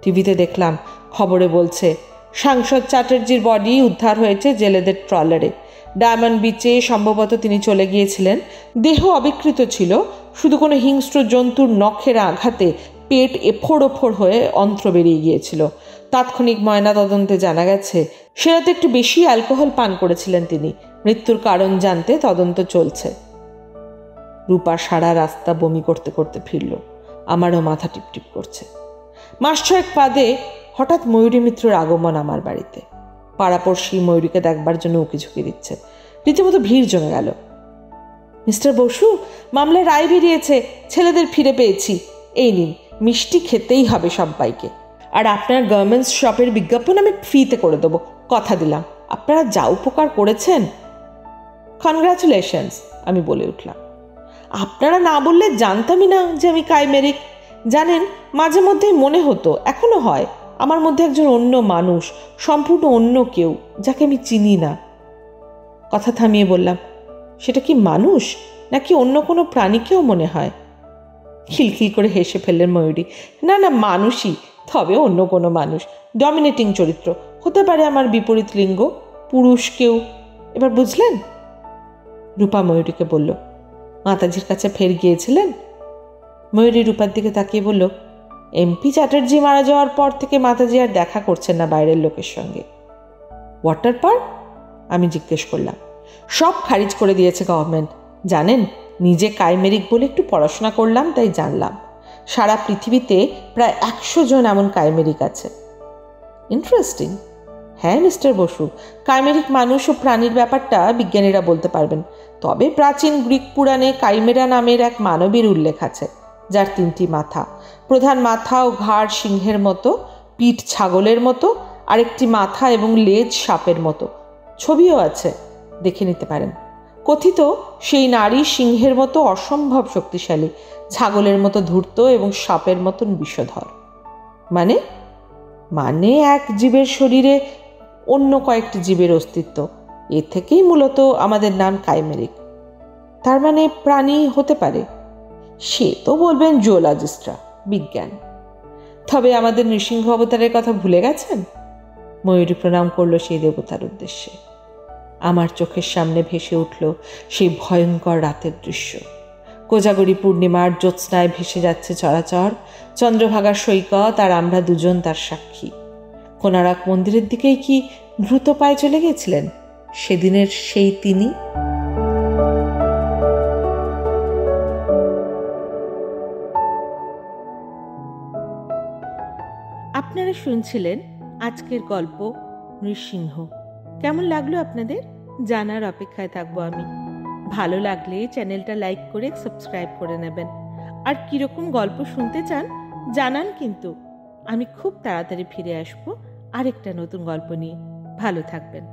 টিভিতে দেখলাম, খবরে বলছে সাংসদ চ্যাটার্জির বডি উদ্ধার হয়েছে জেলেদের ট্রলারে। ডায়মন্ড বিচে সম্ভবত তিনি চলে গিয়েছিলেন। দেহ অবিকৃত ছিল, শুধু কোনো হিংস্র জন্তুর নখের আঘাতে পেট এফোড় ওফোড় হয়ে অন্ত্র বেরিয়ে গিয়েছিল। তাৎক্ষণিক ময়নাতদন্তে জানা গেছে সে রাতে একটু বেশি অ্যালকোহল পান করেছিলেন তিনি। মৃত্যুর কারণ জানতে তদন্ত চলছে। রূপা সারা রাস্তা বমি করতে করতে ফিরল। আমারও মাথা টিপটিপ করছে। মাস 6 বাদে হঠাৎ ময়ূরী মিত্রর আগমন আমার বাড়িতে। পাড়াপড়শি ময়ূরীকে দেখবার জন্য উকি ঝুঁকি দিচ্ছে। রীতিমতো ভিড় জমে গেল। মিস্টার বসু, মামলার রায় বেরিয়েছে, ছেলেদের ফিরে পেয়েছি। এই নিন, মিষ্টি খেতেই হবে সবাইকে। আর আপনার গার্মেন্টস শপের বিজ্ঞাপন আমি ফ্রিতে করে দেবো, কথা দিলাম। আপনারা যা উপকার করেছেন। কনগ্রাচুলেশনস, আমি বলে উঠলাম। আপনারা না বললে জানতামই না যে আমি কাইমেরিক। জানেন, মাঝে মধ্যেই মনে হতো, এখনো হয়, আমার মধ্যে একজন অন্য মানুষ, সম্পূর্ণ অন্য কেউ, যাকে আমি চিনি না। কথা থামিয়ে বললাম, সেটা কি মানুষ নাকি অন্য কোনো প্রাণীকেও মনে হয়? খিলখিল করে হেসে ফেললেন ময়ূরী। না না, মানুষই, তবে অন্য কোনো মানুষ। ডমিনেটিং চরিত্র, হতে পারে আমার বিপরীত লিঙ্গ, পুরুষ কেউ। এবার বুঝলেন? রূপা ময়ূরীকে বলল, মাতাজির কাছে ফের গিয়েছিলেন? ময়ূরী রূপার দিকে তাকিয়ে বলল, এমপি চ্যাটার্জি মারা যাওয়ার পর থেকে মাতাজি আর দেখা করছেন না বাইরের লোকের সঙ্গে। Water park? আমি জিজ্ঞেস করলাম। সব খারিজ করে দিয়েছে গভর্নমেন্ট। জানেন, নিজে কাইমেরিক বলে একটু পড়াশোনা করলাম, তাই জানলাম সারা পৃথিবীতে প্রায় 100 জন এমন কাইমেরিক আছে। ইন্টারেস্টিং। হ্যাঁ মিস্টার বসু, কাইমেরিক মানুষ ও প্রাণীর ব্যাপারটা বিজ্ঞানীরা বলতে পারবেন। তবে প্রাচীন গ্রিক পুরাণে কাইমেরা নামের এক মানবীর উল্লেখ আছে, যার 3টি মাথা। প্রধান মাথা ও ঘাড় সিংহের মতো, পিঠ ছাগলের মতো, আরেকটি মাথা এবং লেজ সাপের মতো। ছবিও আছে, দেখে নিতে পারেন। কথিত সেই নারী সিংহের মতো অসম্ভব শক্তিশালী, ছাগলের মতো ধূর্ত এবং সাপের মতন বিষধর। মানে মানে এক জীবের শরীরে অন্য কয়েকটি জীবের অস্তিত্ব। এ থেকেই মূলত আমাদের নাম কাইমেরিক। তার মানে প্রাণী হতে পারে। সে তো বলবেন জুওলজিস্টরা, বিজ্ঞান। তবে আমাদের নৃসিংহ অবতারের কথা ভুলে গেছেন? ময়ূরী প্রণাম করল সেই দেবতার উদ্দেশ্যে। আমার চোখের সামনে ভেসে উঠল সেই ভয়ঙ্কর রাতের দৃশ্য। কোজাগরী পূর্ণিমার জ্যোৎস্নায় ভেসে যাচ্ছে চরাচর, চন্দ্রভাগার সৈকত, আর আমরা দুজন তার সাক্ষী। কোনারক মন্দিরের দিকেই কি দ্রুত পায়ে চলে গেছিলেন সেদিনের সেই তিনি? আপনারা শুনছিলেন আজকের গল্প নৃসিংহ। কেমন লাগলো আপনাদের? জানার অপেক্ষায় থাকবো আমি। ভালো লাগলে চ্যানেলটা লাইক করে সাবস্ক্রাইব করে নেবেন। আর কিরকম গল্প শুনতে চান জানান কিন্তু। আমি খুব তাড়াতাড়ি ফিরে আসবো আরেকটা নতুন গল্প নিয়ে। ভালো থাকবেন।